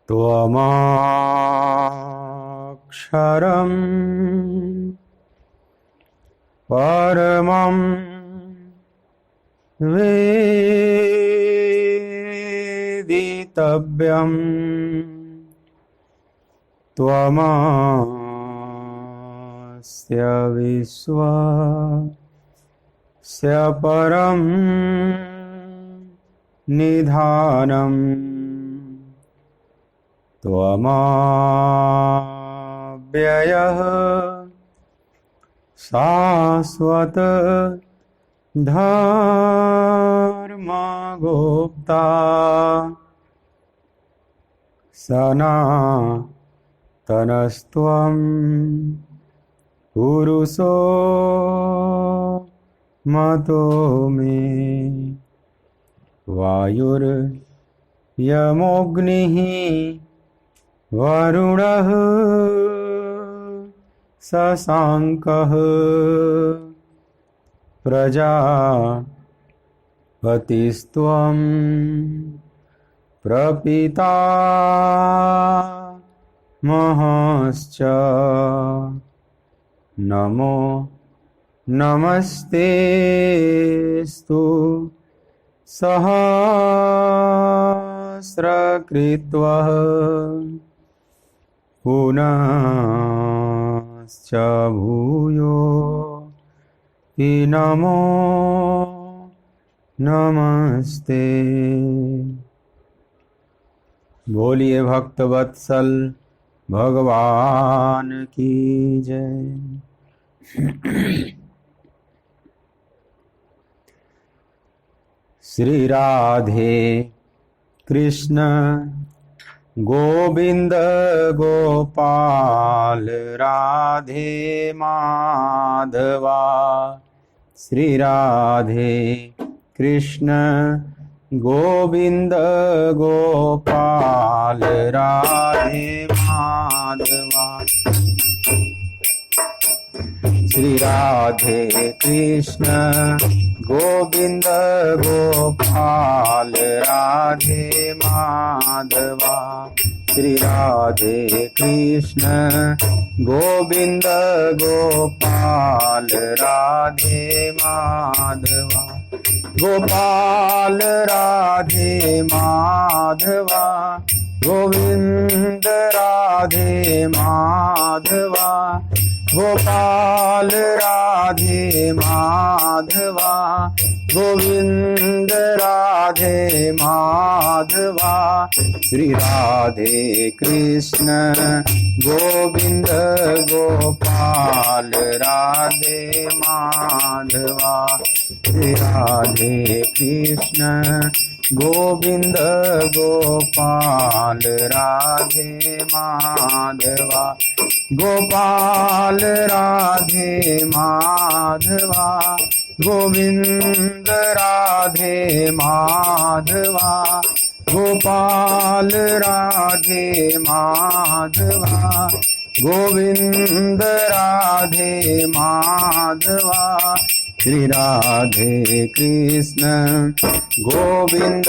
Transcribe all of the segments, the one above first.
त्वमक्षरं परमं वेदितव्यं त्वमस्य विश्वस्य परं निधानम् त्वमव्ययः शाश्वत धर्मगुप्ता सनातनस्त्वं पुरुषो मतो मे वायुर्यमोऽग्निः वरुणः शशाङ्कः प्रजापतिस्त्वं प्रपितामहश्च नमो नमस्तेस्तु सहस्रकृत्वः पुनश्च भूयो हि नमो नमस्ते। बोलिए भक्तवत्सल भगवान की जय। श्री राधे कृष्ण गोविंद गोपाल राधे माधवा। श्री राधे कृष्ण गोविंद गोपाल राधे माधवा। श्री राधे कृष्ण गोविंद गोपाल राधे माधवा। श्री राधे कृष्ण गोविंद गोपाल राधे माधवा। गोपाल राधे माधवा गोविंद राधे माधवा। गोपाल राधे माधवा गोविंद राधे माधवा। श्री राधे कृष्ण गोविंद गोपाल राधे माधवा। श्री राधे कृष्ण गोविंद गोपाल राधे माधवा। गोपाल राधे माधवा गोविंद राधे माधवा। गोपाल राधे माधवा गोविंद राधे माधवा। श्री राधे कृष्ण गोविंद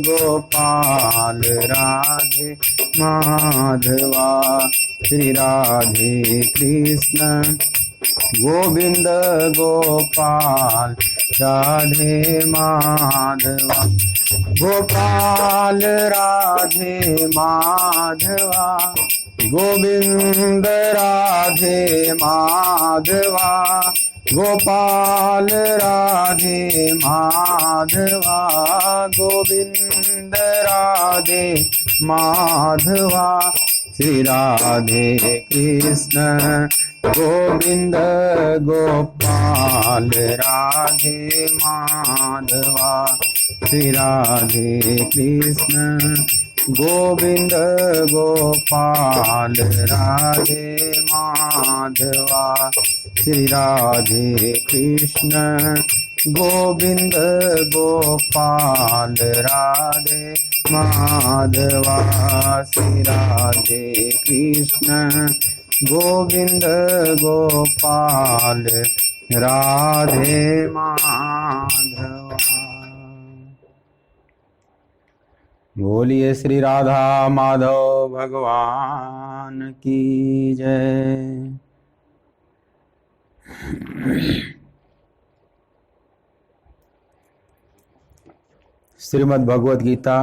गोपाल राधे माधवा। श्री राधे कृष्ण गोविंद गोपाल राधे माधवा। गोपाल राधे माधवा गोविंद राधे माधवा। गोपाल राधे माधवा गोविंद राधे माधवा। श्री राधे कृष्ण गोविंद गोपाल राधे माधवा। श्री राधे कृष्ण गोविंद गोपाल राधे माधवा। श्री राधे कृष्ण गोविंद गोपाल राधे माधवा। श्री राधे कृष्ण गोविंद गोपाल राधे माधवा। बोलिए श्री राधा माधव भगवान की जय। श्रीमद् भगवद गीता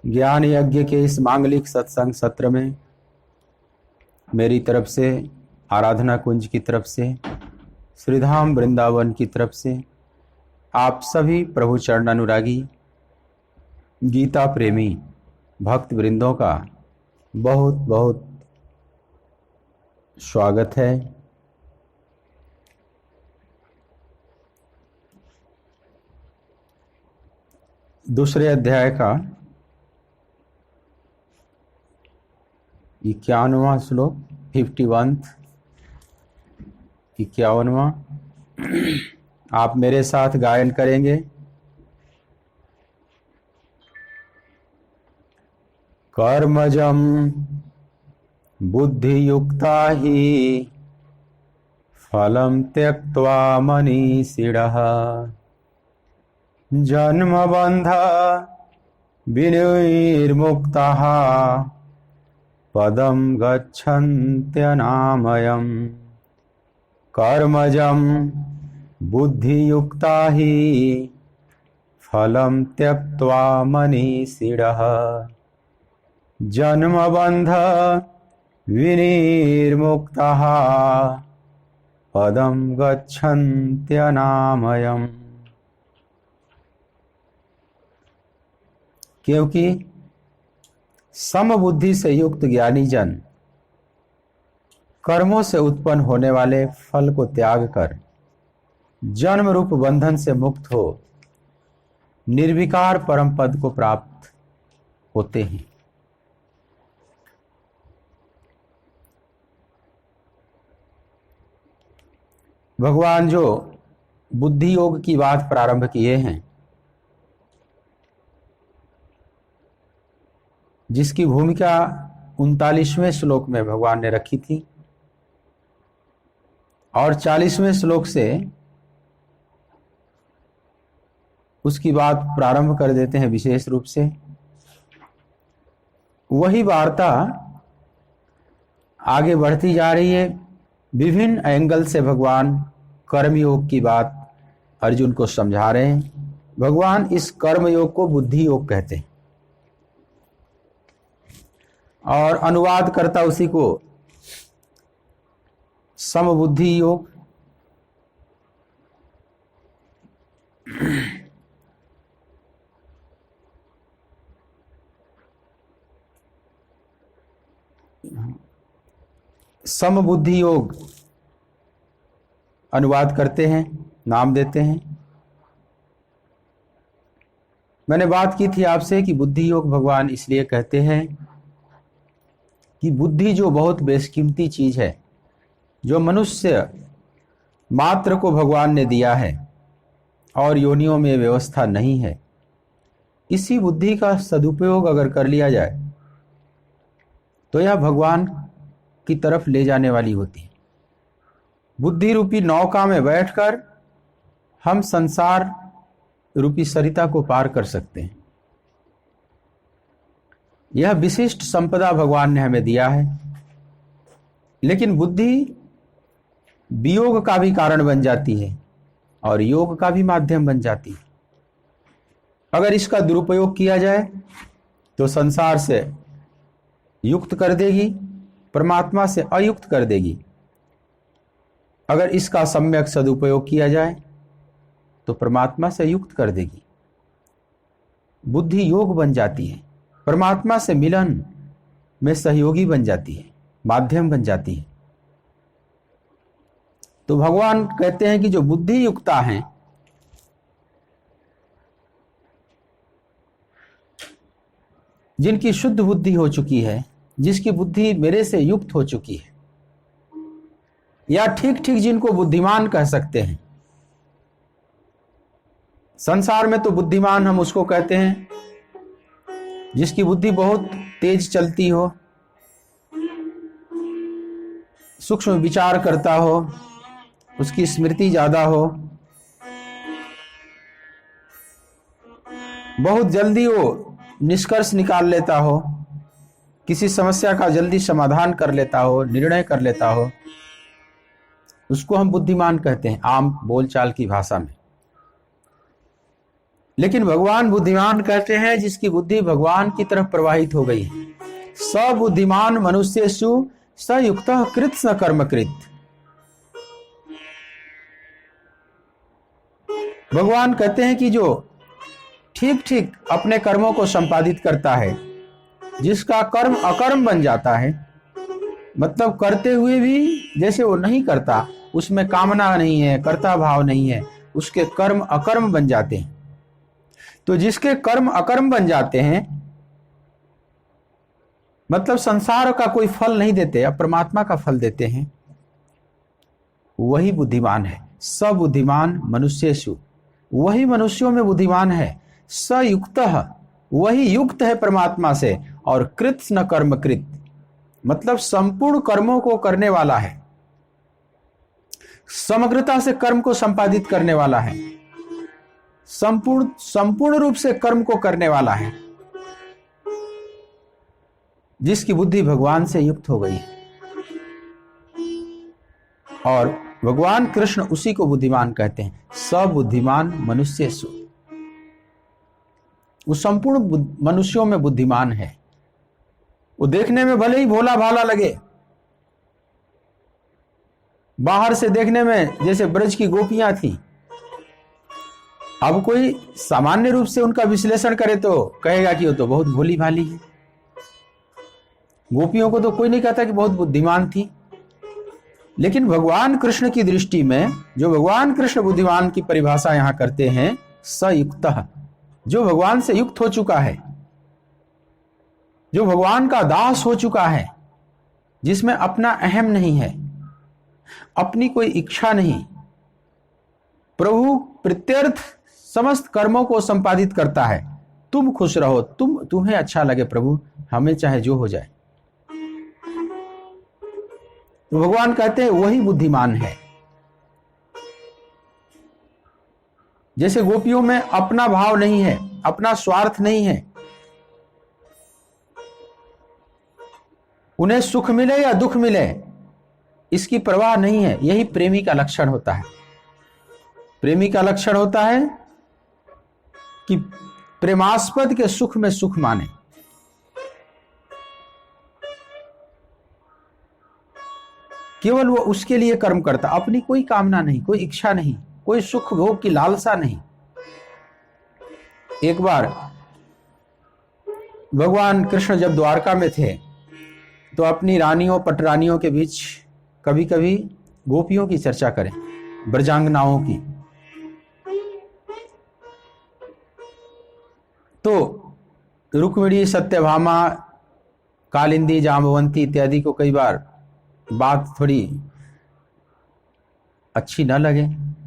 ज्ञान यज्ञ के इस मांगलिक सत्संग सत्र में मेरी तरफ से, आराधना कुंज की तरफ से, श्रीधाम वृंदावन की तरफ से आप सभी प्रभु चरण अनुरागी गीता प्रेमी भक्त वृंदों का बहुत बहुत स्वागत है। दूसरे अध्याय का 51वां श्लोक, 51वां आप मेरे साथ गायन करेंगे। कर्मजं बुद्धियुक्ता हि फलं त्यक्त्वा मनीषिणः जन्मबन्ध विनिर्मुक्ताः पदं गच्छन्त्यनामयम्। कर्मजं बुद्धियुक्ता हि फलं त्यक्त्वा मनीषिणः जन्मबन्ध विनिर्मुक्ताः पदं गच्छन्त्यनामयम्। क्योंकि समबुद्धि से युक्त ज्ञानी जन कर्मों से उत्पन्न होने वाले फल को त्याग कर जन्म रूप बंधन से मुक्त हो निर्विकार परम पद को प्राप्त होते हैं। भगवान जो बुद्धि योग की बात प्रारंभ किए हैं, जिसकी भूमिका 39वें श्लोक में भगवान ने रखी थी और 40वें श्लोक से उसकी बात प्रारंभ कर देते हैं विशेष रूप से। वही वार्ता आगे बढ़ती जा रही है। विभिन्न एंगल से भगवान कर्मयोग की बात अर्जुन को समझा रहे हैं। भगवान इस कर्मयोग को बुद्धि योग कहते हैं और अनुवाद करता उसी को समबुद्धि योग। समबुद्धि योग अनुवाद करते हैं, नाम देते हैं। मैंने बात की थी आपसे कि बुद्धि योग भगवान इसलिए कहते हैं कि बुद्धि जो बहुत बेशकीमती चीज है, जो मनुष्य मात्र को भगवान ने दिया है और योनियों में व्यवस्था नहीं है, इसी बुद्धि का सदुपयोग अगर कर लिया जाए तो यह भगवान की तरफ ले जाने वाली होती है। बुद्धि रूपी नौका में बैठकर हम संसार रूपी सरिता को पार कर सकते हैं। यह विशिष्ट संपदा भगवान ने हमें दिया है। लेकिन बुद्धि वियोग का भी कारण बन जाती है और योग का भी माध्यम बन जाती है। अगर इसका दुरुपयोग किया जाए तो संसार से युक्त कर देगी, परमात्मा से अयुक्त कर देगी। अगर इसका सम्यक सदुपयोग किया जाए तो परमात्मा से युक्त कर देगी। बुद्धि योग बन जाती है, परमात्मा से मिलन में सहयोगी बन जाती है, माध्यम बन जाती है। तो भगवान कहते हैं कि जो बुद्धि युक्ता हैं, जिनकी शुद्ध बुद्धि हो चुकी है, जिसकी बुद्धि मेरे से युक्त हो चुकी है, या ठीक ठीक जिनको बुद्धिमान कह सकते हैं। संसार में तो बुद्धिमान हम उसको कहते हैं जिसकी बुद्धि बहुत तेज चलती हो, सूक्ष्म विचार करता हो, उसकी स्मृति ज्यादा हो, बहुत जल्दी वो निष्कर्ष निकाल लेता हो, किसी समस्या का जल्दी समाधान कर लेता हो, निर्णय कर लेता हो, उसको हम बुद्धिमान कहते हैं आम बोलचाल की भाषा में। लेकिन भगवान बुद्धिमान कहते हैं जिसकी बुद्धि भगवान की तरफ प्रवाहित हो गई है। सबुद्धिमान मनुष्येषु स युक्तः कृत स कर्मकृत। भगवान कहते हैं कि जो ठीक ठीक अपने कर्मों को संपादित करता है, जिसका कर्म अकर्म बन जाता है, मतलब करते हुए भी जैसे वो नहीं करता, उसमें कामना नहीं है, कर्ता भाव नहीं है, उसके कर्म अकर्म बन जाते हैं। तो जिसके कर्म अकर्म बन जाते हैं, मतलब संसार का कोई फल नहीं देते, अब परमात्मा का फल देते हैं, वही बुद्धिमान है। सबुद्धिमान मनुष्येषु, वही मनुष्यों में बुद्धिमान है। सयुक्तः, वही युक्त है परमात्मा से, और कृत न कर्मकृत, मतलब संपूर्ण कर्मों को करने वाला है, समग्रता से कर्म को संपादित करने वाला है, संपूर्ण रूप से कर्म को करने वाला है, जिसकी बुद्धि भगवान से युक्त हो गई है। और भगवान कृष्ण उसी को बुद्धिमान कहते हैं। सबुद्धिमान मनुष्येषु, वो संपूर्ण मनुष्यों में बुद्धिमान है। वो देखने में भले ही भोला भाला लगे, बाहर से देखने में जैसे ब्रज की गोपियां थी, अब कोई सामान्य रूप से उनका विश्लेषण करे तो कहेगा कि वो तो बहुत भोली भाली है। गोपियों को तो कोई नहीं कहता कि बहुत बुद्धिमान थी, लेकिन भगवान कृष्ण की दृष्टि में, जो भगवान कृष्ण बुद्धिमान की परिभाषा यहां करते हैं, सयुक्तः, जो भगवान से युक्त हो चुका है, जो भगवान का दास हो चुका है, जिसमें अपना अहम नहीं है, अपनी कोई इच्छा नहीं, प्रभु प्रत्यर्थ समस्त कर्मों को संपादित करता है। तुम खुश रहो, तुम्हें अच्छा लगे प्रभु, हमें चाहे जो हो जाए। तो भगवान कहते हैं वही बुद्धिमान है। जैसे गोपियों में अपना भाव नहीं है, अपना स्वार्थ नहीं है, उन्हें सुख मिले या दुख मिले इसकी परवाह नहीं है। यही प्रेमी का लक्षण होता है। प्रेमी का लक्षण होता है कि प्रेमास्पद के सुख में सुख माने। केवल वो उसके लिए कर्म करता, अपनी कोई कामना नहीं, कोई इच्छा नहीं, कोई सुख भोग की लालसा नहीं। एक बार भगवान कृष्ण जब द्वारका में थे तो अपनी रानियों पटरानियों के बीच कभी कभी गोपियों की चर्चा करें, ब्रजांगनाओं की। तो रुक्मिणी, सत्यभामा, कालिंदी, जांबवंती इत्यादि को कई बार बात थोड़ी अच्छी न लगे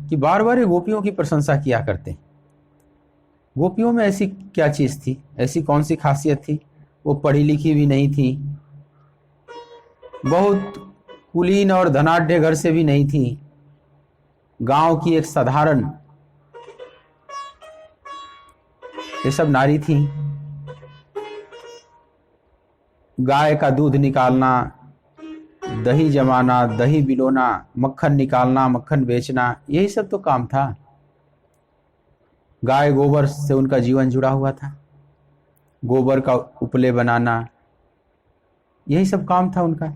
कि बार बार गोपियों की प्रशंसा किया करते। गोपियों में ऐसी क्या चीज थी, ऐसी कौन सी खासियत थी? वो पढ़ी लिखी भी नहीं थी, बहुत कुलीन और धनाढ्य घर से भी नहीं थी, गांव की एक साधारण ये सब नारी थी। गाय का दूध निकालना, दही जमाना, दही बिलोना, मक्खन निकालना, मक्खन बेचना, यही सब तो काम था। गाय गोबर से उनका जीवन जुड़ा हुआ था, गोबर का उपले बनाना, यही सब काम था उनका।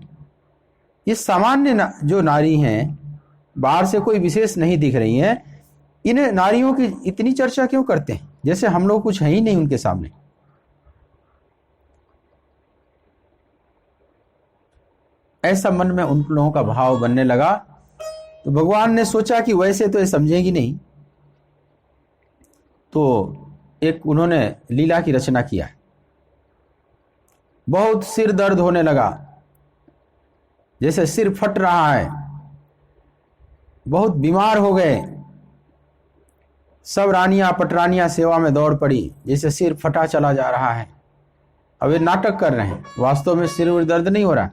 ये सामान्य जो नारी हैं, बाहर से कोई विशेष नहीं दिख रही हैं, इन नारियों की इतनी चर्चा क्यों करते हैं जैसे हम लोग कुछ है ही नहीं उनके सामने। ऐसा मन में उन लोगों का भाव बनने लगा। तो भगवान ने सोचा कि वैसे तो ये समझेगी नहीं, तो एक उन्होंने लीला की रचना किया। बहुत सिर दर्द होने लगा, जैसे सिर फट रहा है, बहुत बीमार हो गए। सब रानियां पटरानियां सेवा में दौड़ पड़ी, जैसे सिर फटा चला जा रहा है। अब ये नाटक कर रहे हैं, वास्तव में सिर में दर्द नहीं हो रहा,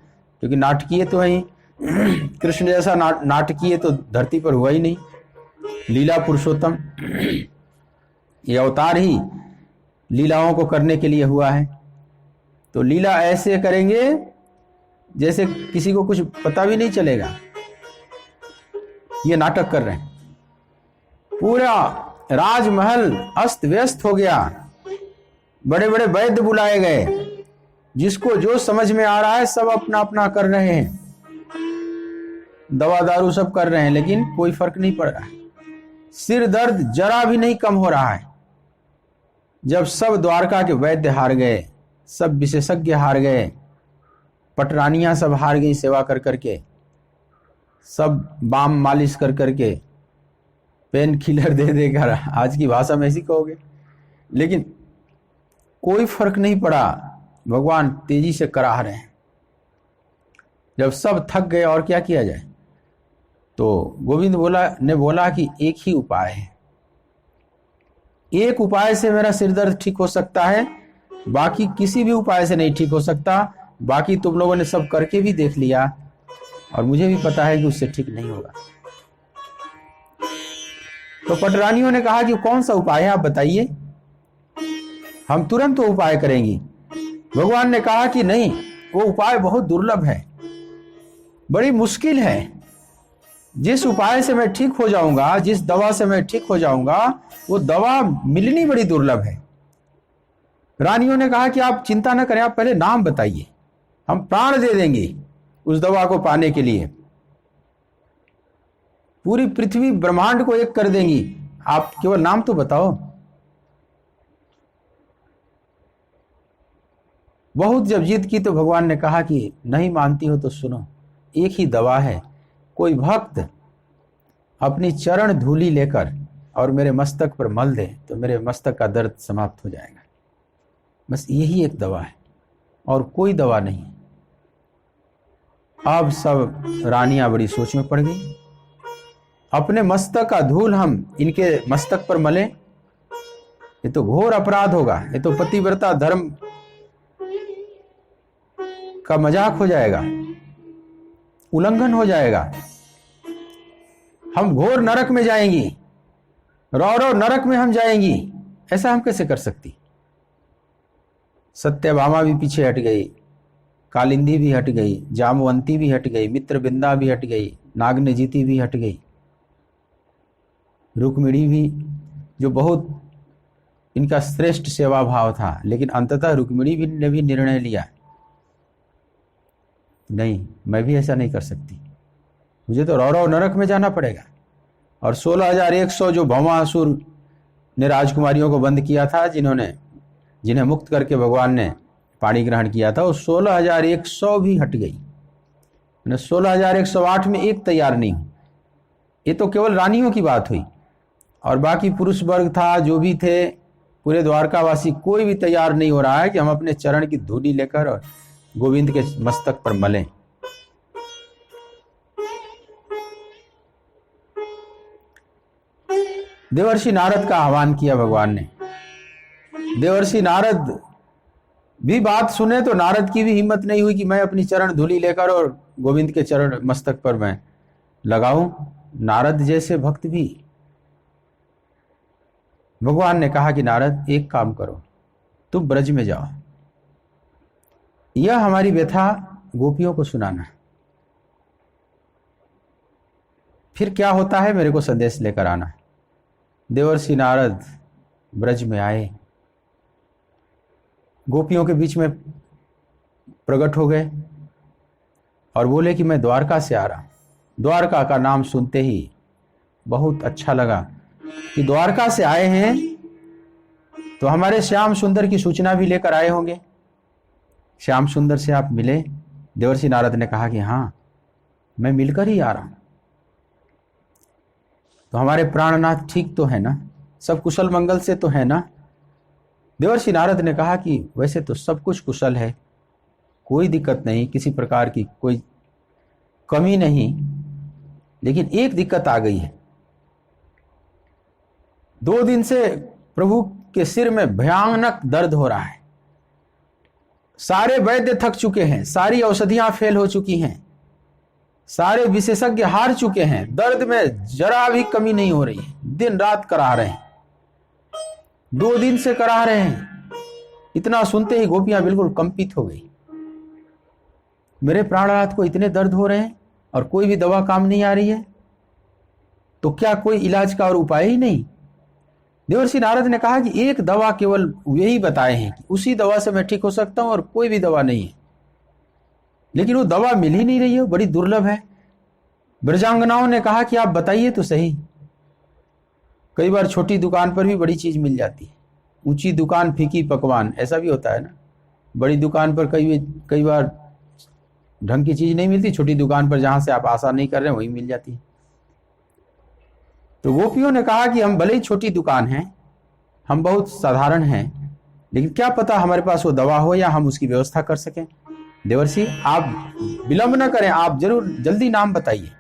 क्योंकि नाटकीय तो है। कृष्ण जैसा नाटकीय तो धरती पर हुआ ही नहीं। लीला पुरुषोत्तम, ये अवतार ही लीलाओं को करने के लिए हुआ है। तो लीला ऐसे करेंगे जैसे किसी को कुछ पता भी नहीं चलेगा। ये नाटक कर रहे हैं। पूरा राजमहल अस्त व्यस्त हो गया, बड़े बड़े वैद्य बुलाए गए, जिसको जो समझ में आ रहा है सब अपना अपना कर रहे हैं, दवा दारू सब कर रहे हैं, लेकिन कोई फर्क नहीं पड़ रहा है। सिर दर्द जरा भी नहीं कम हो रहा है। जब सब द्वारका के वैद्य हार गए, सब विशेषज्ञ हार गए, पटरानियां सब हार गई सेवा कर करके, सब बाम मालिश कर करके, पेन किलर दे देकर, आज की भाषा में ऐसी कहोगे, लेकिन कोई फर्क नहीं पड़ा। भगवान तेजी से करा रहे हैं। जब सब थक गए और क्या किया जाए, तो गोविंद ने बोला कि एक ही उपाय है, एक उपाय से मेरा सिर दर्द ठीक हो सकता है, बाकी किसी भी उपाय से नहीं ठीक हो सकता। बाकी तुम लोगों ने सब करके भी देख लिया और मुझे भी पता है कि उससे ठीक नहीं होगा। तो पटरानियों ने कहा कि कौन सा उपाय है, आप बताइए, हम तुरंत वो उपाय करेंगी। भगवान ने कहा कि नहीं, वो उपाय बहुत दुर्लभ है, बड़ी मुश्किल है। जिस उपाय से मैं ठीक हो जाऊंगा, जिस दवा से मैं ठीक हो जाऊंगा, वो दवा मिलनी बड़ी दुर्लभ है। रानियों ने कहा कि आप चिंता न करें, आप पहले नाम बताइए, हम प्राण दे देंगे उस दवा को पाने के लिए, पूरी पृथ्वी ब्रह्मांड को एक कर देंगी, आप केवल नाम तो बताओ। बहुत जब जिद की तो भगवान ने कहा कि नहीं मानती हो तो सुनो, एक ही दवा है। कोई भक्त अपनी चरण धूली लेकर और मेरे मस्तक पर मल दे तो मेरे मस्तक का दर्द समाप्त हो जाएगा। बस यही एक दवा है और कोई दवा नहीं। अब सब रानियां बड़ी सोच में पड़ गई। अपने मस्तक का धूल हम इनके मस्तक पर मलें, ये तो घोर अपराध होगा, ये तो पतिव्रता धर्म का मजाक हो जाएगा, उल्लंघन हो जाएगा। हम घोर नरक में जाएंगी, रौरव नरक में हम जाएंगी, ऐसा हम कैसे कर सकती। सत्यभामा भी पीछे हट गई, कालिंदी भी हट गई, जामवंती भी हट गई, मित्रबिंदा भी हट गई, नागनजीति भी हट गई, रुक्मिणी भी, जो बहुत इनका श्रेष्ठ सेवा भाव था, लेकिन अंततः रुक्मिणी भी ने भी निर्णय लिया, नहीं मैं भी ऐसा नहीं कर सकती, मुझे तो रौरव नरक में जाना पड़ेगा। और 16,100 जो भौमासुर ने राजकुमारियों को बंद किया था, जिन्हें मुक्त करके भगवान ने पाणी ग्रहण किया था, वो 16,100 भी हट गई। 16,108 में एक तैयार नहीं हुई। ये तो केवल रानियों की बात हुई, और बाकी पुरुष वर्ग था, जो भी थे, पूरे द्वारकावासी, कोई भी तैयार नहीं हो रहा है कि हम अपने चरण की धूली लेकर और गोविंद के मस्तक पर मलें। देवर्षि नारद का आह्वान किया भगवान ने। देवर्षि नारद भी बात सुने तो नारद की भी हिम्मत नहीं हुई कि मैं अपनी चरण धूली लेकर और गोविंद के चरण मस्तक पर मैं लगाऊं। नारद जैसे भक्त भी। भगवान ने कहा कि नारद एक काम करो, तुम ब्रज में जाओ, यह हमारी व्यथा गोपियों को सुनाना, फिर क्या होता है मेरे को संदेश लेकर आना। देवर्षि नारद ब्रज में आए, गोपियों के बीच में प्रकट हो गए और बोले कि मैं द्वारका से आ रहा हूं। द्वारका का नाम सुनते ही बहुत अच्छा लगा कि द्वारका से आए हैं, तो हमारे श्याम सुंदर की सूचना भी लेकर आए होंगे। श्याम सुंदर से आप मिले? देवर्षि नारद ने कहा कि हाँ, मैं मिलकर ही आ रहा हूं। तो हमारे प्राणनाथ ठीक तो है ना, सब कुशल मंगल से तो है ना? देवर्षि नारद ने कहा कि वैसे तो सब कुछ कुशल है, कोई दिक्कत नहीं, किसी प्रकार की कोई कमी नहीं, लेकिन एक दिक्कत आ गई है। 2 दिन से प्रभु के सिर में भयानक दर्द हो रहा है। सारे वैद्य थक चुके हैं, सारी औषधियां फेल हो चुकी हैं, सारे विशेषज्ञ हार चुके हैं, दर्द में जरा भी कमी नहीं हो रही है। दिन रात करा रहे हैं, 2 दिन से करा रहे हैं, इतना सुनते ही गोपियां बिल्कुल कंपित हो गई। मेरे प्राणनाथ को इतने दर्द हो रहे हैं और कोई भी दवा काम नहीं आ रही है, तो क्या कोई इलाज का और उपाय ही नहीं? देवर्षि नारद ने कहा कि एक दवा केवल यही बताए हैं कि उसी दवा से मैं ठीक हो सकता हूं और कोई भी दवा नहीं है, लेकिन वो दवा मिल ही नहीं रही है, बड़ी दुर्लभ है। ब्रजांगनाओं ने कहा कि आप बताइए तो सही। कई बार छोटी दुकान पर भी बड़ी चीज मिल जाती है, ऊंची दुकान फीकी पकवान, ऐसा भी होता है ना। बड़ी दुकान पर कई बार ढंग की चीज नहीं मिलती, छोटी दुकान पर जहां से आप आशा नहीं कर रहे हैं वही मिल जाती है। तो गोपियों ने कहा कि हम भले ही छोटी दुकान है, हम बहुत साधारण हैं, लेकिन क्या पता हमारे पास वो दवा हो या हम उसकी व्यवस्था कर सकें। देवर्षि आप विलंब न करें, आप जरूर जल्दी नाम बताइए।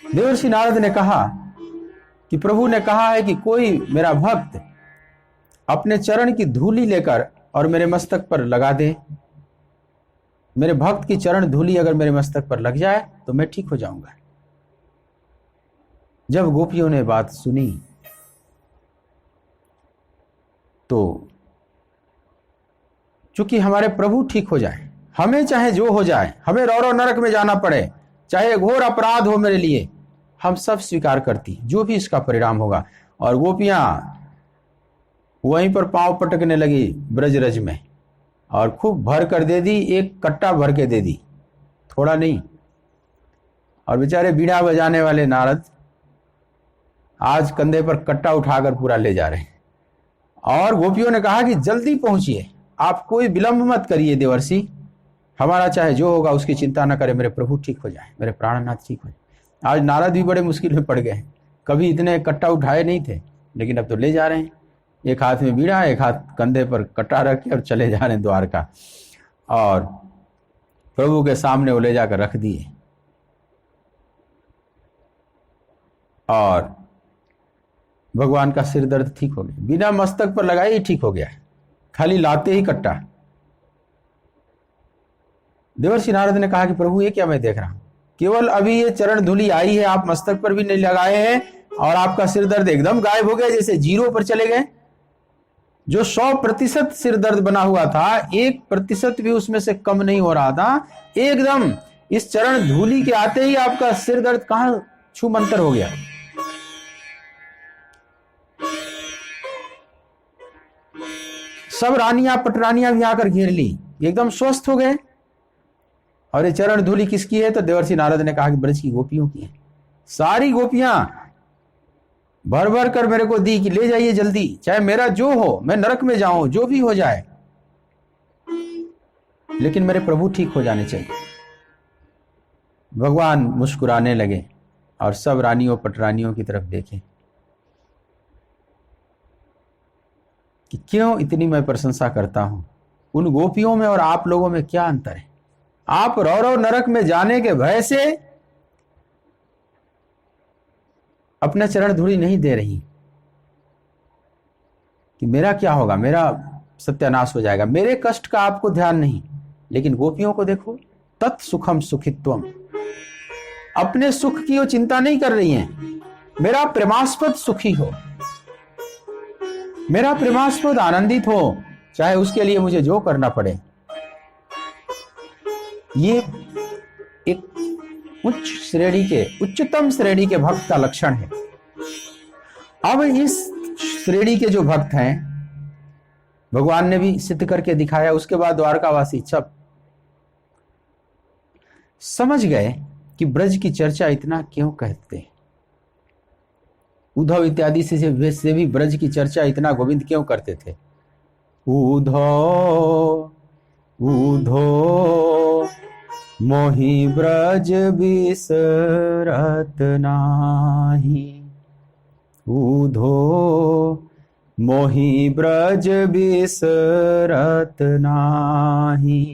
देवर्षि नारद ने कहा कि प्रभु ने कहा है कि कोई मेरा भक्त अपने चरण की धूली लेकर और मेरे मस्तक पर लगा दे। मेरे भक्त की चरण धूली अगर मेरे मस्तक पर लग जाए तो मैं ठीक हो जाऊंगा। जब गोपियों ने बात सुनी तो चूंकि हमारे प्रभु ठीक हो जाए, हमें चाहे जो हो जाए, हमें रौरव नरक में जाना पड़े, चाहे घोर अपराध हो मेरे लिए, हम सब स्वीकार करती, जो भी इसका परिणाम होगा। और गोपियां वहीं पर पांव पटकने लगी ब्रजरज में, और खूब भर कर दे दी, एक कट्टा भर के दे दी, थोड़ा नहीं। और बेचारे बीड़ा बजाने वाले नारद आज कंधे पर कट्टा उठाकर पूरा ले जा रहे हैं। और गोपियों ने कहा कि जल्दी पहुंचिए, आप कोई विलंब मत करिए देवर्षि, हमारा चाहे जो होगा उसकी चिंता न करें, मेरे प्रभु ठीक हो जाए, मेरे प्राणनाथ ठीक हो जाए। आज नारद भी बड़े मुश्किल में पड़ गए हैं, कभी इतने कट्टा उठाए नहीं थे, लेकिन अब तो ले जा रहे हैं, एक हाथ में बीड़ा, एक हाथ कंधे पर कट्टा रख के और चले जा रहे हैं द्वारका। और प्रभु के सामने वो ले जाकर रख दिए और भगवान का सिर दर्द ठीक हो गया, बिना मस्तक पर लगाए ही ठीक हो गया, खाली लाते ही कट्टा। देवर्षि नारद ने कहा कि प्रभु ये क्या मैं देख रहा हूं, केवल अभी ये चरण धूलि आई है, आप मस्तक पर भी नहीं लगाए हैं और आपका सिर दर्द एकदम गायब हो गया, जैसे जीरो पर चले गए। जो 100% सिर दर्द बना हुआ था, 1% भी उसमें से कम नहीं हो रहा था, एकदम इस चरण धूलि के आते ही आपका सिर दर्द कहां छू मंतर हो गया। सब रानियां पटरानियां भी आकर घेर ली, एकदम स्वस्थ हो गए। और ये चरण धूलि किसकी है? तो देवर्षि नारद ने कहा कि ब्रज की गोपियों की है। सारी गोपियां भर भर कर मेरे को दी कि ले जाइए जल्दी, चाहे मेरा जो हो, मैं नरक में जाऊं, जो भी हो जाए, लेकिन मेरे प्रभु ठीक हो जाने चाहिए। भगवान मुस्कुराने लगे और सब रानियों पटरानियों की तरफ देखे कि क्यों इतनी मैं प्रशंसा करता हूं, उन गोपियों में और आप लोगों में क्या अंतर है। आप रौरव नरक में जाने के भय से अपना चरण धूलि नहीं दे रही कि मेरा क्या होगा, मेरा सत्यानाश हो जाएगा, मेरे कष्ट का आपको ध्यान नहीं। लेकिन गोपियों को देखो, तत्सुखम सुखित्वम, अपने सुख की वो चिंता नहीं कर रही हैं, मेरा प्रेमास्पद सुखी हो, मेरा प्रेमास्पद आनंदित हो, चाहे उसके लिए मुझे जो करना पड़े। ये एक उच्च श्रेणी के, उच्चतम श्रेणी के भक्त का लक्षण है। अब इस श्रेणी के जो भक्त हैं, भगवान ने भी सिद्ध करके दिखाया। उसके बाद द्वारकावासी सब समझ गए कि ब्रज की चर्चा इतना क्यों कहते हैं, उद्धव इत्यादि से भी ब्रज की चर्चा इतना गोविंद क्यों करते थे। उद्धव उद्धव मोहि ब्रज बिसरत नाही, उद्धव मोहि ब्रज बिसरत नाही।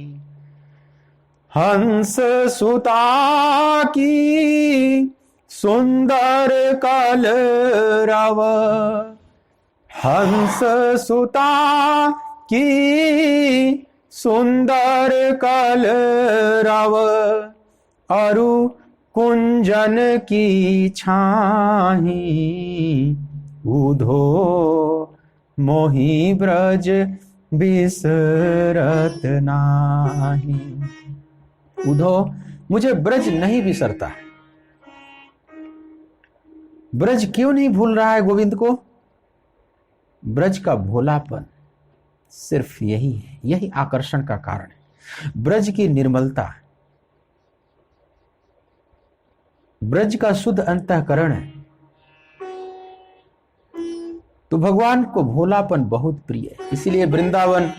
हंस सुता की सुंदर कलरव, हंस सुता की सुंदर कलरव, अरु कुंजन की छाही, उधो मोही ब्रज बिसरत नाही। उधो मुझे ब्रज नहीं बिसरता है। ब्रज क्यों नहीं भूल रहा है गोविंद को? ब्रज का भोलापन सिर्फ यही है, यही आकर्षण का कारण है। ब्रज की निर्मलता, ब्रज का शुद्ध अंतःकरण है। तो भगवान को भोलापन बहुत प्रिय है। इसीलिए वृंदावन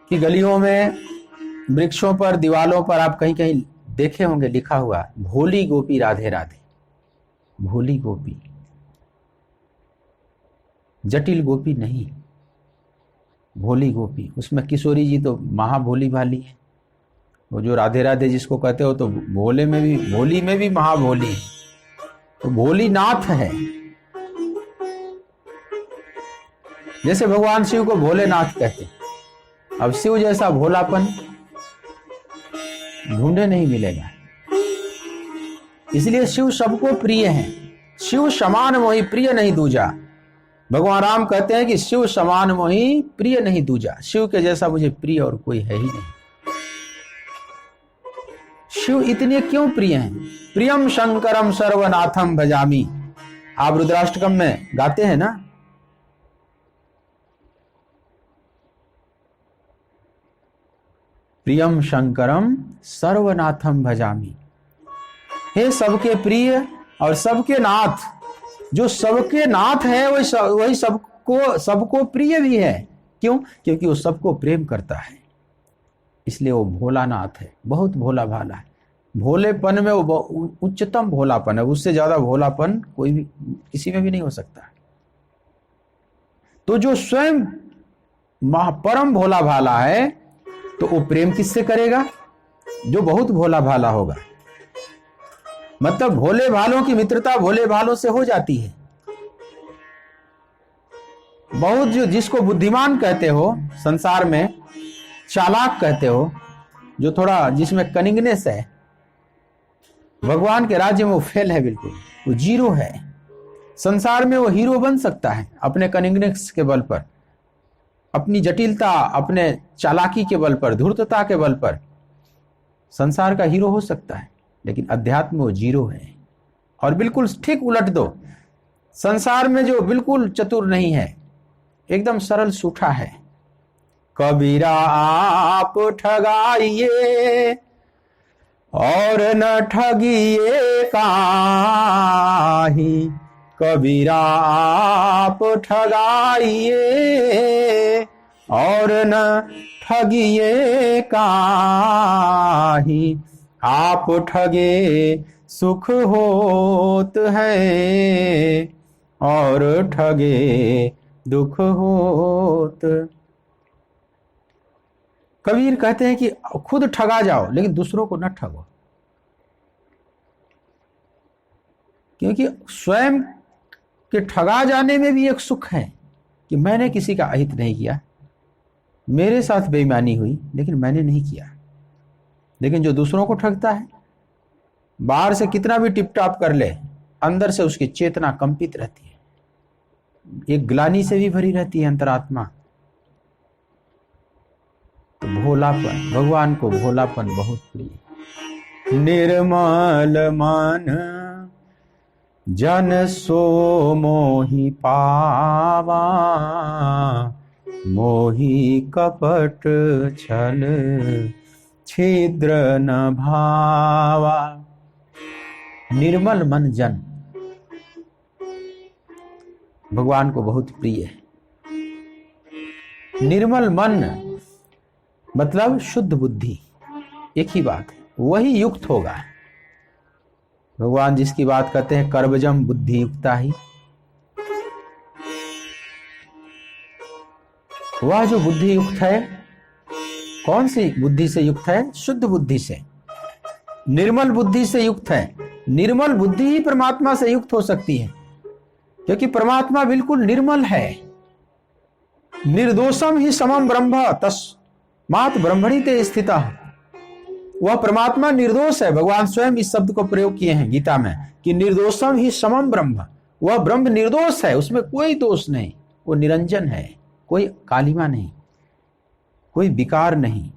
की गलियों में, वृक्षों पर, दीवालों पर आप कहीं कहीं देखे होंगे लिखा हुआ, भोली गोपी राधे राधे। भोली गोपी, जटिल गोपी नहीं, भोली गोपी। उसमें किशोरी जी तो महाभोली भाली है। वो जो राधे राधे जिसको कहते हो, तो भोले में भी, भोली में भी महाभोली है। तो भोलीनाथ है। जैसे भगवान शिव को भोलेनाथ कहते हैं। अब शिव जैसा भोलापन ढूंढे नहीं मिलेगा। इसलिए शिव सबको प्रिय है। शिव समान मोहि प्रिय नहीं दूजा। भगवान राम कहते हैं कि शिव समान मोहि प्रिय नहीं दूजा। शिव के जैसा मुझे प्रिय और कोई है ही नहीं। शिव इतने क्यों प्रिय हैं? प्रियम शंकरम सर्वनाथम भजामी। आप रुद्राष्टकम में गाते हैं ना, प्रियम शंकरम सर्वनाथम भजामी। हे सबके प्रिय और सबके नाथ। जो सबके नाथ है वही सबको प्रिय भी है। क्यों? क्योंकि वो सबको प्रेम करता है। इसलिए वो भोलानाथ है, बहुत भोला भाला है। भोलेपन में वो उच्चतम भोलापन है। उससे ज्यादा भोलापन कोई भी किसी में भी नहीं हो सकता। तो जो स्वयं परम भोला भाला है, तो वो प्रेम किससे करेगा? जो बहुत भोला भाला होगा। मतलब भोले भालों की मित्रता भोले भालों से हो जाती है। बहुत जो जिसको बुद्धिमान कहते हो संसार में, चालाक कहते हो, जो थोड़ा जिसमें कनिंगनेस है, भगवान के राज्य में वो फेल है, बिल्कुल वो जीरो है। संसार में वो हीरो बन सकता है अपने कनिंगनेस के बल पर, अपनी जटिलता, अपने चालाकी के बल पर, धूर्तता के बल पर संसार का हीरो हो सकता है। लेकिन अध्यात्म वो जीरो है। और बिल्कुल ठीक उलट दो, संसार में जो बिल्कुल चतुर नहीं है, एकदम सरल सूठा है। कबीरा आप ठगाइए और न ठगिए काहि। कबीरा आप ठगाइए और न ठगिए काहि। आप ठगे सुख होत है और ठगे दुख होत। कबीर कहते हैं कि खुद ठगा जाओ लेकिन दूसरों को न ठगो। क्योंकि स्वयं के ठगा जाने में भी एक सुख है कि मैंने किसी का अहित नहीं किया, मेरे साथ बेईमानी हुई लेकिन मैंने नहीं किया। लेकिन जो दूसरों को ठगता है, बाहर से कितना भी टिप टॉप कर ले, अंदर से उसकी चेतना कंपित रहती है, एक ग्लानि से भी भरी रहती है अंतरात्मा। तो भोलापन, भगवान को भोलापन बहुत प्रिय। निर्मल मन जन सो मोहि पावा। मोहि कपट छल छिद्र न भावा। निर्मल मन जन भगवान को बहुत प्रिय है। निर्मल मन मतलब शुद्ध बुद्धि, एक ही बात है, वही युक्त होगा। भगवान जिसकी बात करते हैं, कर्मजम बुद्धि युक्ता ही। वह जो बुद्धि युक्त है, कौन सी बुद्धि से युक्त है? शुद्ध बुद्धि से, निर्मल बुद्धि से युक्त है। निर्मल बुद्धि ही परमात्मा से युक्त हो सकती है, क्योंकि परमात्मा बिल्कुल निर्मल है। निर्दोषम ही समम ब्रह्म तस्मात् ब्रह्मणि ते स्थितः। वह परमात्मा निर्दोष है। भगवान स्वयं इस शब्द को प्रयोग किए हैं गीता में कि निर्दोषम ही समम ब्रह्म। वह ब्रह्म निर्दोष है, उसमें कोई दोष नहीं। वो निरंजन है, कोई कालिमा नहीं, कोई विकार नहीं,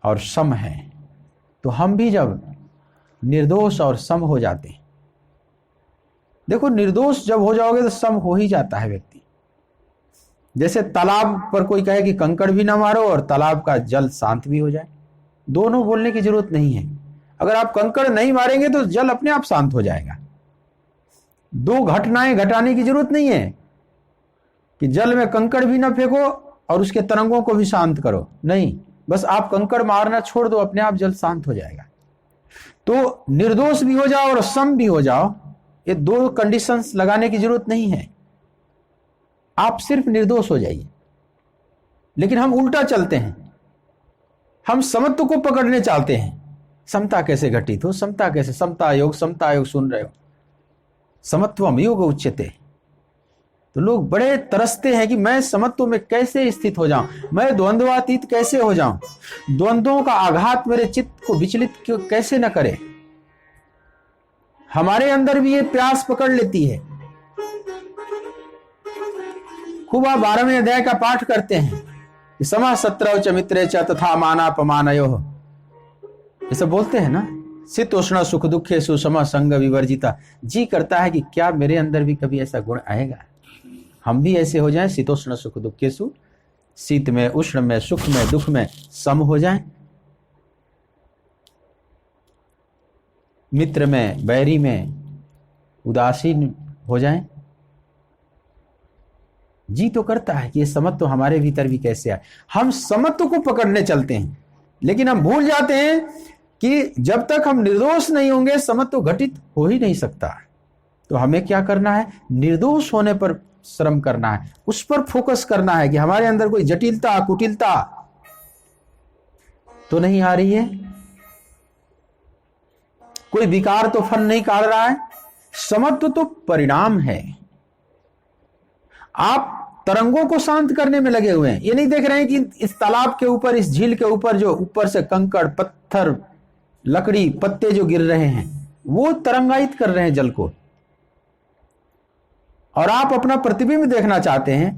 और सम है। तो हम भी जब निर्दोष और सम हो जाते हैं, देखो निर्दोष जब हो जाओगे तो सम हो ही जाता है व्यक्ति। जैसे तालाब पर कोई कहे कि कंकड़ भी ना मारो और तालाब का जल शांत भी हो जाए, दोनों बोलने की जरूरत नहीं है। अगर आप कंकड़ नहीं मारेंगे तो जल अपने आप शांत हो जाएगा। दो घटनाएं घटाने की जरूरत नहीं है कि जल में कंकड़ भी ना फेंको और उसके तरंगों को भी शांत करो, नहीं, बस आप कंकड़ मारना छोड़ दो, अपने आप जल शांत हो जाएगा। तो निर्दोष भी हो जाओ और सम भी हो जाओ, ये दो कंडीशंस लगाने की जरूरत नहीं है। आप सिर्फ निर्दोष हो जाइए। लेकिन हम उल्टा चलते हैं, हम समत्व को पकड़ने चाहते हैं। समता कैसे घटित हो, समता कैसे, समता योग सुन रहे हो, समत्वम योग उच्यते। तो लोग बड़े तरसते हैं कि मैं समत्व में कैसे स्थित हो जाऊं, मैं द्वंद्वातीत कैसे हो जाऊं, द्वंद्वों का आघात मेरे चित्त को विचलित कैसे न करे। हमारे अंदर भी ये प्यास पकड़ लेती है। खूब आप 12वें अध्याय का पाठ करते हैं, समा सत्रव च मित्रे च तथा मानापमानयोः, ये सब बोलते हैं ना। शीतोष्ण सुख दुखे सुषमा संग विवर्जिता। जी करता है कि क्या मेरे अंदर भी कभी ऐसा गुण आएगा, हम भी ऐसे हो जाएं, शीतोष्ण सुख दुखेषु, शीत में उष्ण में सुख में दुख में सम हो जाएं, मित्र में बैरी में उदासीन हो जाएं। जी तो करता है कि ये समत्व हमारे भीतर भी कैसे आए। हम समत्व को पकड़ने चलते हैं, लेकिन हम भूल जाते हैं कि जब तक हम निर्दोष नहीं होंगे समत्व घटित हो ही नहीं सकता। तो हमें क्या करना है, निर्दोष होने पर श्रम करना है, उस पर फोकस करना है कि हमारे अंदर कोई जटिलता कुटिलता तो नहीं आ रही है, कोई विकार तो फन नहीं काट रहा है। समत्व तो परिणाम है। आप तरंगों को शांत करने में लगे हुए हैं, ये नहीं देख रहे हैं कि इस तालाब के ऊपर, इस झील के ऊपर जो ऊपर से कंकड़ पत्थर लकड़ी पत्ते जो गिर रहे हैं वो तरंगायित कर रहे हैं जल को। और आप अपना प्रतिबिंब देखना चाहते हैं,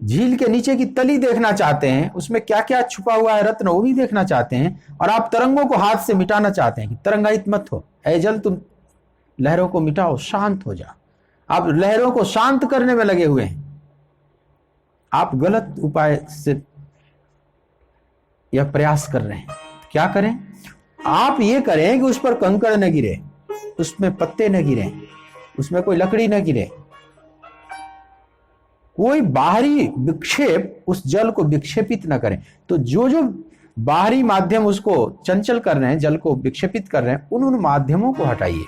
झील के नीचे की तली देखना चाहते हैं, उसमें क्या क्या छुपा हुआ है रत्न वो भी देखना चाहते हैं। और आप तरंगों को हाथ से मिटाना चाहते हैं कि तरंगायित मत हो, ऐ जल तुम लहरों को मिटाओ, शांत हो जाओ। आप लहरों को शांत करने में लगे हुए हैं। आप गलत उपाय से यह प्रयास कर रहे हैं। क्या करें, आप ये करें कि उस पर कंकड़ न गिरे, उसमें पत्ते न गिरे, उसमें कोई लकड़ी न गिरे, कोई बाहरी विक्षेप उस जल को विक्षेपित न करें। तो जो जो बाहरी माध्यम उसको चंचल कर रहे हैं, जल को विक्षेपित कर रहे हैं, उन माध्यमों को हटाइए।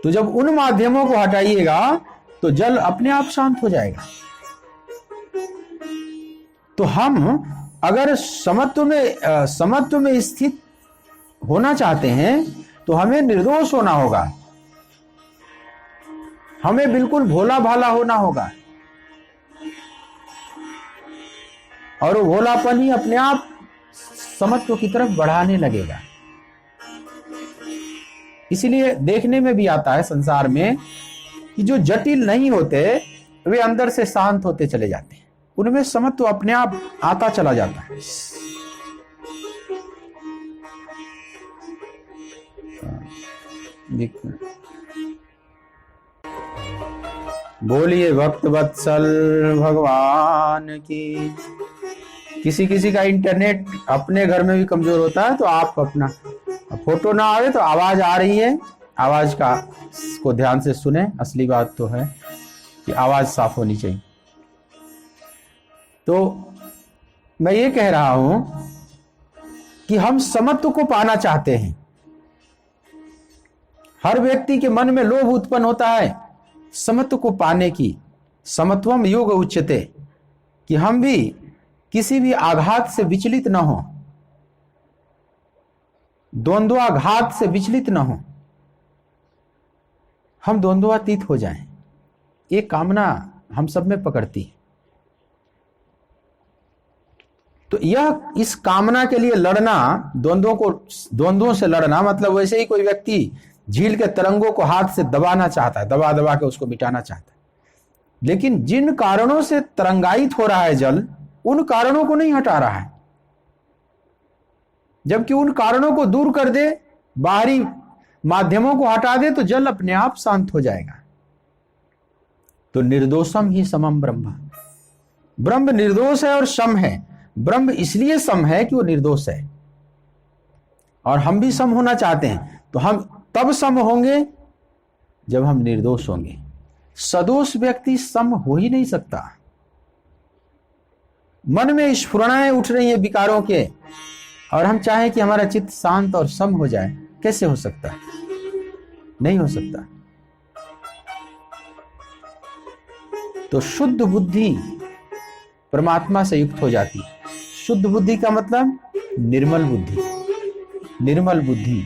तो जब उन माध्यमों को हटाइएगा तो जल अपने आप शांत हो जाएगा। तो हम अगर समत्व में स्थित होना चाहते हैं तो हमें निर्दोष होना होगा, हमें बिल्कुल भोला भाला होना होगा। और वो भोलापन ही अपने आप समत्व की तरफ बढ़ाने लगेगा। इसीलिए देखने में भी आता है संसार में कि जो जटिल नहीं होते वे अंदर से शांत होते चले जाते हैं, उनमें समत्व अपने आप आता चला जाता है। बोलिए भक्त वत्सल भगवान की। किसी किसी का इंटरनेट अपने घर में भी कमजोर होता है, तो आप अपना फोटो ना आवे तो आवाज आ रही है, आवाज का को ध्यान से सुने। असली बात तो है कि आवाज साफ होनी चाहिए। तो मैं ये कह रहा हूं कि हम समत्व को पाना चाहते हैं। हर व्यक्ति के मन में लोभ उत्पन्न होता है समत्व को पाने की। समत्वम योग उच्यते, कि हम भी किसी भी आघात से विचलित न हो, द्वंद्वाघात से विचलित न हो, हम द्वंद्वातीत हो जाएं। ये कामना हम सब में पकड़ती है। तो यह इस कामना के लिए लड़ना, द्वंद्वों से लड़ना, मतलब वैसे ही कोई व्यक्ति झील के तरंगों को हाथ से दबाना चाहता है, दबा दबा के उसको मिटाना चाहता है। लेकिन जिन कारणों से तरंगायित हो रहा है जल, उन कारणों को नहीं हटा रहा है। जबकि उन कारणों को दूर कर दे, बाहरी माध्यमों को हटा दे, तो जल अपने आप शांत हो जाएगा। तो निर्दोषम ही समम ब्रह्म, ब्रह्म निर्दोष है और सम है। ब्रह्म इसलिए सम है कि वो निर्दोष है, और हम भी सम होना चाहते हैं। तो हम तब सम होंगे जब हम निर्दोष होंगे। सदोष व्यक्ति सम हो ही नहीं सकता। मन में स्फुरणाएं उठ रही है विकारों के, और हम चाहें कि हमारा चित्त शांत और सम हो जाए, कैसे हो सकता है? नहीं हो सकता। तो शुद्ध बुद्धि परमात्मा से युक्त हो जाती है। शुद्ध बुद्धि का मतलब निर्मल बुद्धि। निर्मल बुद्धि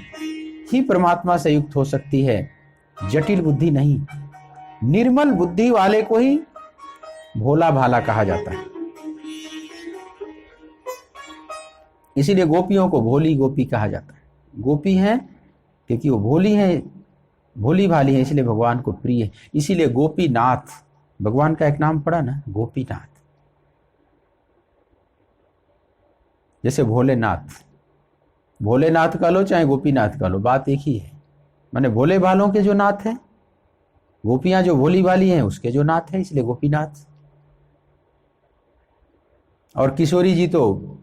ही परमात्मा से युक्त हो सकती है, जटिल बुद्धि नहीं। निर्मल बुद्धि वाले को ही भोला भाला कहा जाता है। इसीलिए गोपियों को भोली गोपी कहा जाता है। गोपी है क्योंकि वो भोली है, भोली भाली है, इसलिए भगवान को प्रिय है। इसीलिए गोपीनाथ भगवान का एक नाम पड़ा ना, गोपीनाथ। जैसे भोलेनाथ, भोलेनाथ का लो चाहे गोपीनाथ का लो, बात एक ही है। माने भोले भालों के जो नाथ हैं, गोपियां जो भोली वाली हैं उसके जो नाथ है, इसलिए गोपीनाथ। और किशोरी जी तो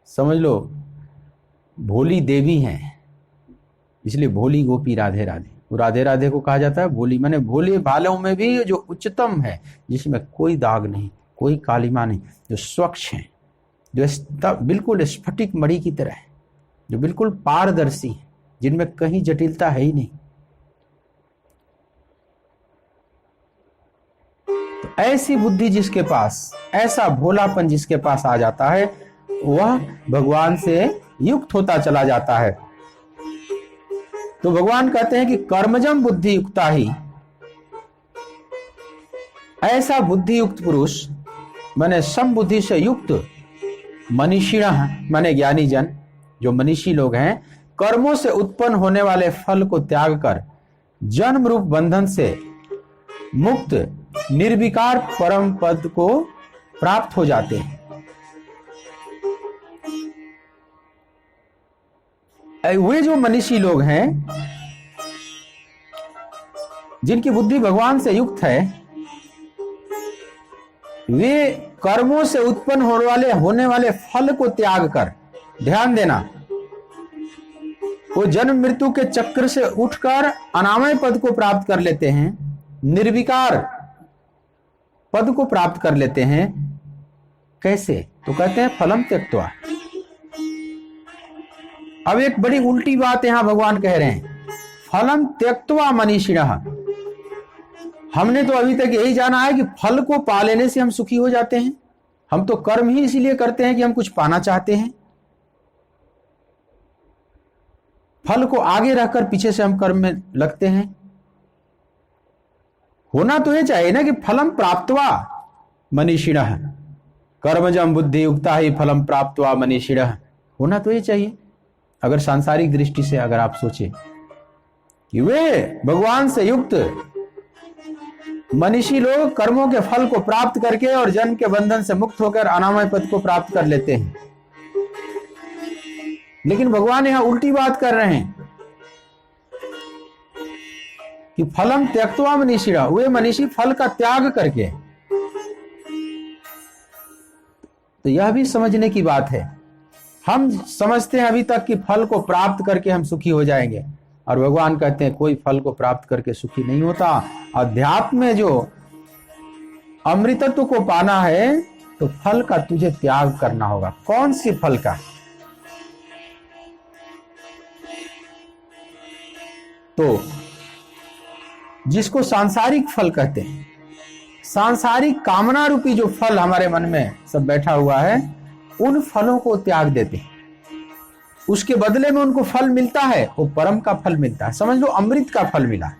समझ लो भोली देवी हैं, इसलिए भोली गोपी राधे राधे। वो राधे राधे को कहा जाता है भोली, माने भोले भालों में भी जो उच्चतम है, जिसमें कोई दाग नहीं, कोई कालिमा नहीं, जो स्वच्छ है, जो बिल्कुल स्फटिक मणि की तरह है, जो बिल्कुल पारदर्शी है, जिनमें कहीं जटिलता है ही नहीं। तो ऐसी बुद्धि जिसके पास, ऐसा भोलापन जिसके पास आ जाता है, वह भगवान से युक्त होता चला जाता है। तो भगवान कहते हैं कि कर्मजम बुद्धि युक्ता ही, ऐसा बुद्धि युक्त पुरुष माने सम बुद्धि से युक्त मनीषिणः माने ज्ञानी जन, जो मनीषी लोग हैं, कर्मों से उत्पन्न होने वाले फल को त्याग कर जन्म रूप बंधन से मुक्त निर्विकार परम पद को प्राप्त हो जाते हैं। वे जो मनीषी लोग हैं, जिनकी बुद्धि भगवान से युक्त है, वे कर्मों से उत्पन्न होने वाले फल को त्याग कर, ध्यान देना, वो जन्म मृत्यु के चक्र से उठकर अनामय पद को प्राप्त कर लेते हैं, निर्विकार पद को प्राप्त कर लेते हैं। कैसे? तो कहते हैं फलम त्यक्त्वा। अब एक बड़ी उल्टी बात यहां भगवान कह रहे हैं, फलम त्यक्त्वा मनीषिणः। हमने तो अभी तक यही जाना है कि फल को पा लेने से हम सुखी हो जाते हैं। हम तो कर्म ही इसीलिए करते हैं कि हम कुछ पाना चाहते हैं। फल को आगे रखकर पीछे से हम कर्म में लगते हैं। होना तो ये चाहिए ना कि फलम प्राप्त्वा मनीषिणः, कर्मजम बुद्धि युक्ता ही फलम प्राप्त्वा मनीषिणः। होना तो ये चाहिए। अगर सांसारिक दृष्टि से अगर आप सोचे कि वे भगवान से युक्त मनीषी लोग कर्मों के फल को प्राप्त करके और जन्म के बंधन से मुक्त होकर अनामय पद को प्राप्त कर लेते हैं, लेकिन भगवान यहां उल्टी बात कर रहे हैं कि फलम त्यक्त्वा मनीषिणः, वे मनीषी फल का त्याग करके। तो यह भी समझने की बात है। हम समझते हैं अभी तक कि फल को प्राप्त करके हम सुखी हो जाएंगे, और भगवान कहते हैं कोई फल को प्राप्त करके सुखी नहीं होता। अध्यात्म में जो अमृतत्व को पाना है तो फल का तुझे त्याग करना होगा। कौन सी फल का? तो जिसको सांसारिक फल कहते हैं, सांसारिक कामना रूपी जो फल हमारे मन में सब बैठा हुआ है, उन फलों को त्याग देते हैं। उसके बदले में उनको फल मिलता है, वो परम का फल मिलता है। समझ लो अमृत का फल मिला,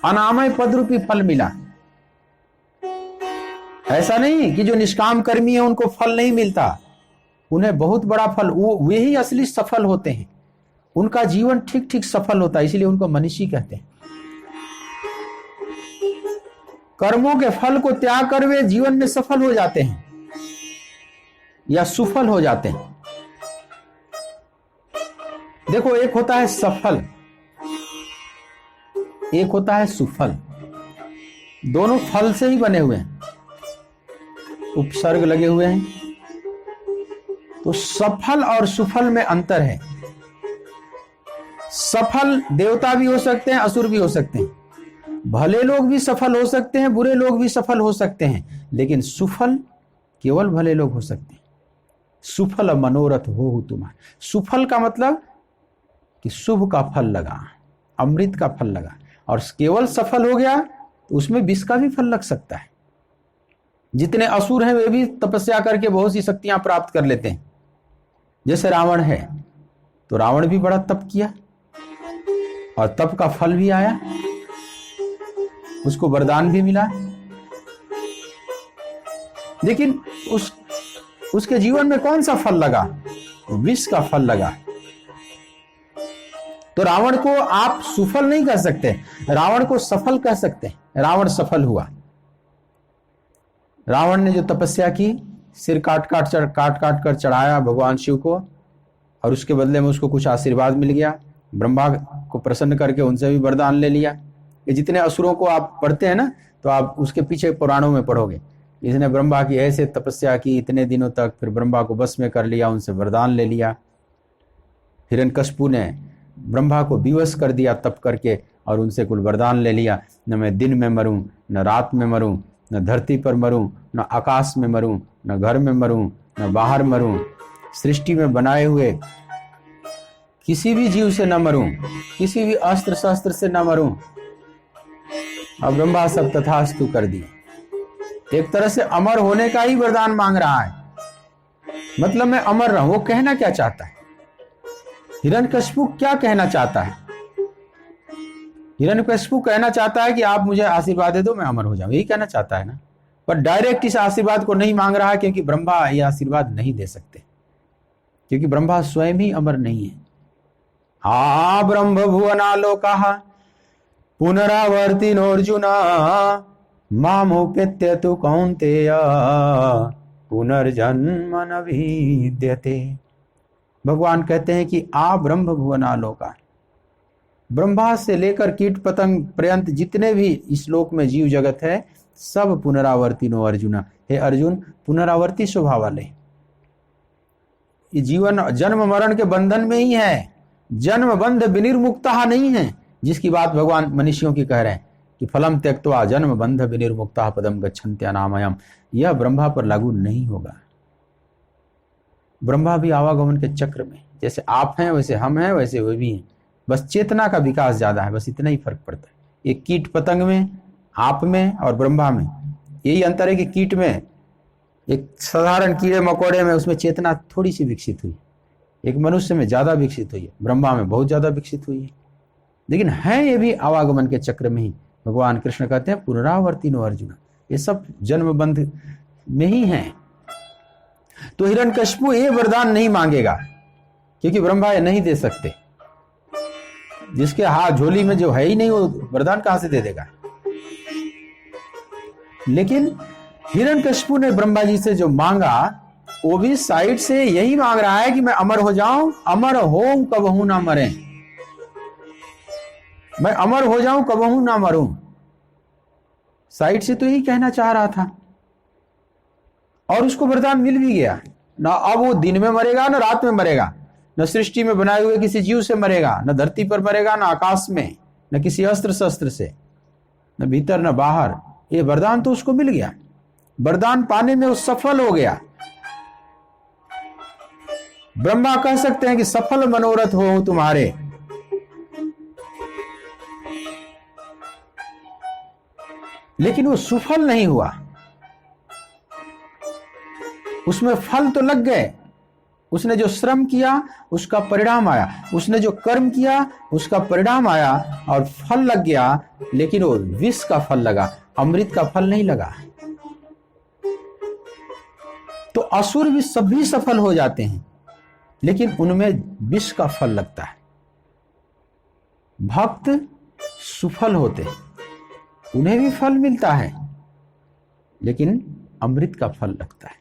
अनामय पद रूपी फल मिला। ऐसा नहीं कि जो निष्काम कर्मी है उनको फल नहीं मिलता, उन्हें बहुत बड़ा फल, वो वे ही असली सफल होते हैं। उनका जीवन ठीक ठीक सफल होता है, इसलिए उनको मनीषी कहते हैं। कर्मों के फल को त्याग कर वे जीवन में सफल हो जाते हैं या सुफल हो जाते हैं। देखो, एक होता है सफल, एक होता है सुफल। दोनों फल से ही बने हुए हैं, उपसर्ग लगे हुए हैं। तो सफल और सुफल में अंतर है। सफल देवता भी हो सकते हैं, असुर भी हो सकते हैं, भले लोग भी सफल हो सकते हैं, बुरे लोग भी सफल हो सकते हैं, लेकिन सुफल केवल भले लोग हो सकते हैं। सुफल मनोरथ हो तुम्हारा। सुफल का मतलब कि शुभ का फल लगा, अमृत का फल लगा। और केवल सफल हो गया तो उसमें विष का भी फल लग सकता है। जितने असुर हैं वे भी तपस्या करके बहुत सी शक्तियां प्राप्त कर लेते हैं। जैसे रावण है, तो रावण भी बड़ा तप किया और तप का फल भी आया, उसको वरदान भी मिला, लेकिन उसके जीवन में कौन सा फल लगा? विष का फल लगा। तो रावण को आप सुफल नहीं कह सकते, रावण को सफल कह सकते हैं। रावण सफल हुआ। रावण ने जो तपस्या की, सिर काट काट कर चढ़ाया भगवान शिव को, और उसके बदले में उसको कुछ आशीर्वाद मिल गया। ब्रह्मा को प्रसन्न करके उनसे भी वरदान ले लिया। ये जितने असुरों को आप पढ़ते हैं ना, तो आप उसके पीछे पुराणों में पढ़ोगे, इसने ब्रह्मा की ऐसे तपस्या की इतने दिनों तक, फिर ब्रह्मा को बस में कर लिया, उनसे वरदान ले लिया। हिरण्यकशिपु ने ब्रह्मा को विवश कर दिया तप करके, और उनसे कुल वरदान ले लिया, न मैं दिन में मरूं, न रात में मरूं, न धरती पर मरूं, न आकाश में मरूं, न घर में मरूं, न बाहर मरूं, सृष्टि में बनाए हुए किसी भी जीव से न मरूं, किसी भी अस्त्र शस्त्र से न मरूं। और ब्रह्मा सब तथास्तु कर दिए। एक तरह से अमर होने का ही वरदान मांग रहा है, मतलब मैं अमर रहूं। वो कहना क्या चाहता है? हिरण्यकशिपु क्या कहना चाहता है? हिरण्यकशिपु कहना चाहता है कि आप मुझे आशीर्वाद दे दो, मैं अमर हो जाऊं, यही कहना चाहता है ना। पर डायरेक्ट इस आशीर्वाद को नहीं मांग रहा है, क्योंकि ब्रह्मा ये आशीर्वाद नहीं दे सकते, क्योंकि ब्रह्मा स्वयं ही अमर नहीं है। हा ब्रह्म भुवनालोकाः पुनरावर्तिनो अर्जुन मामुपेत्य तु कौन्तेय पुनर्जन्म न विद्यते। भगवान कहते हैं कि आ ब्रह्म भुवनालोका, ब्रह्मा से लेकर कीट पतंग पर्यंत जितने भी इस लोक में जीव जगत है, सब पुनरावर्तिनो अर्जुन। हे अर्जुन, पुनरावर्ती स्वभाव वाले। ये जीवन जन्म मरण के बंधन में ही है, जन्म बंध विनिर्मुक्ता नहीं है, जिसकी बात भगवान मनीषियों की कह रहे हैं कि फलम त्यक्त्वा जन्म बंध विनिर्मुक्ता पदम गच्छन्त्यानामयम्। यह ब्रह्मा पर लागू नहीं होगा। ब्रह्मा भी आवागमन के चक्र में, जैसे आप हैं वैसे हम हैं, वैसे वे भी हैं, बस चेतना का विकास ज्यादा है, बस इतना ही फर्क पड़ता है। एक कीट पतंग में, आप में और ब्रह्मा में यही अंतर है कि कीट में, एक साधारण कीड़े मकोड़े में, उसमें चेतना थोड़ी सी विकसित हुई, एक मनुष्य में ज्यादा विकसित हुई है, ब्रह्मा में बहुत ज्यादा विकसित हुई है। लेकिन है ये भी आवागमन के चक्र में ही। भगवान कृष्ण कहते हैं पुनरावर्तिनो अर्जुन, ये सब जन्म बंध में ही है। तो हिरण्यकशिपु ये वरदान नहीं मांगेगा, क्योंकि ब्रह्मा ये नहीं दे सकते। जिसके हाथ झोली में जो है ही नहीं, वो वरदान कहां से दे देगा? लेकिन हिरण्यकशिपु ने ब्रह्मा जी से जो मांगा, वो भी साइड से यही मांग रहा है कि मैं अमर हो जाऊं, अमर होऊं कबहू ना मरे, मैं अमर हो जाऊं कबहू ना मरूं। साइड से तो यही कहना चाह रहा था, और उसको वरदान मिल भी गया। ना अब वो दिन में मरेगा, ना रात में मरेगा, न सृष्टि में बनाए हुए किसी जीव से मरेगा, न धरती पर मरेगा, न आकाश में, न किसी अस्त्र शस्त्र से, न भीतर न बाहर। ये वरदान तो उसको मिल गया। वरदान पाने में वो सफल हो गया। ब्रह्मा कह सकते हैं कि सफल मनोरथ हो तुम्हारे। लेकिन वो सुफल नहीं हुआ, उसमें फल तो लग गए। उसने जो श्रम किया उसका परिणाम आया, उसने जो कर्म किया उसका परिणाम आया और फल लग गया। लेकिन वो विष का फल लगा, अमृत का फल नहीं लगा। तो असुर भी सभी सफल हो जाते हैं, लेकिन उनमें विष का फल लगता है। भक्त सुफल होते हैं, उन्हें भी फल मिलता है, लेकिन अमृत का फल लगता है।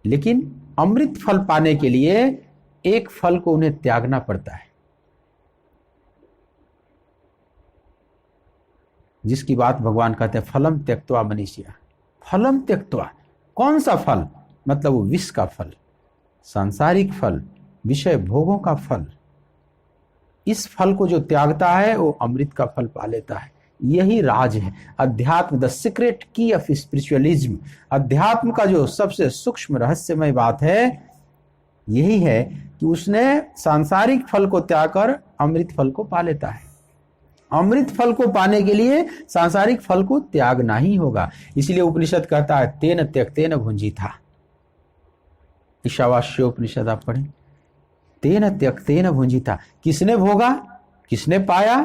लेकिन अमृत फल पाने के लिए एक फल को उन्हें त्यागना पड़ता है, जिसकी बात भगवान कहते हैं फलम त्यक्त्वा मनीषिया। फलम त्यक्त्वा, कौन सा फल? मतलब वो विष का फल, सांसारिक फल, विषय भोगों का फल। इस फल को जो त्यागता है वो अमृत का फल पा लेता है। यही राज है अध्यात्म, द सीक्रेट की ऑफ स्पिरिचुअलिज्म। अध्यात्म का जो सबसे सूक्ष्म रहस्यमय बात है यही है कि उसने सांसारिक फल को त्याग कर अमृत फल को पा लेता है। अमृत फल को पाने के लिए सांसारिक फल को त्यागना ही होगा। इसलिए उपनिषद कहता है तेन त्यक्तेन भुंजीथा। ईशावास्योपनिषद आप पढ़ें, तेन त्यक्तेन भुंजीथा। किसने भोगा, किसने पाया,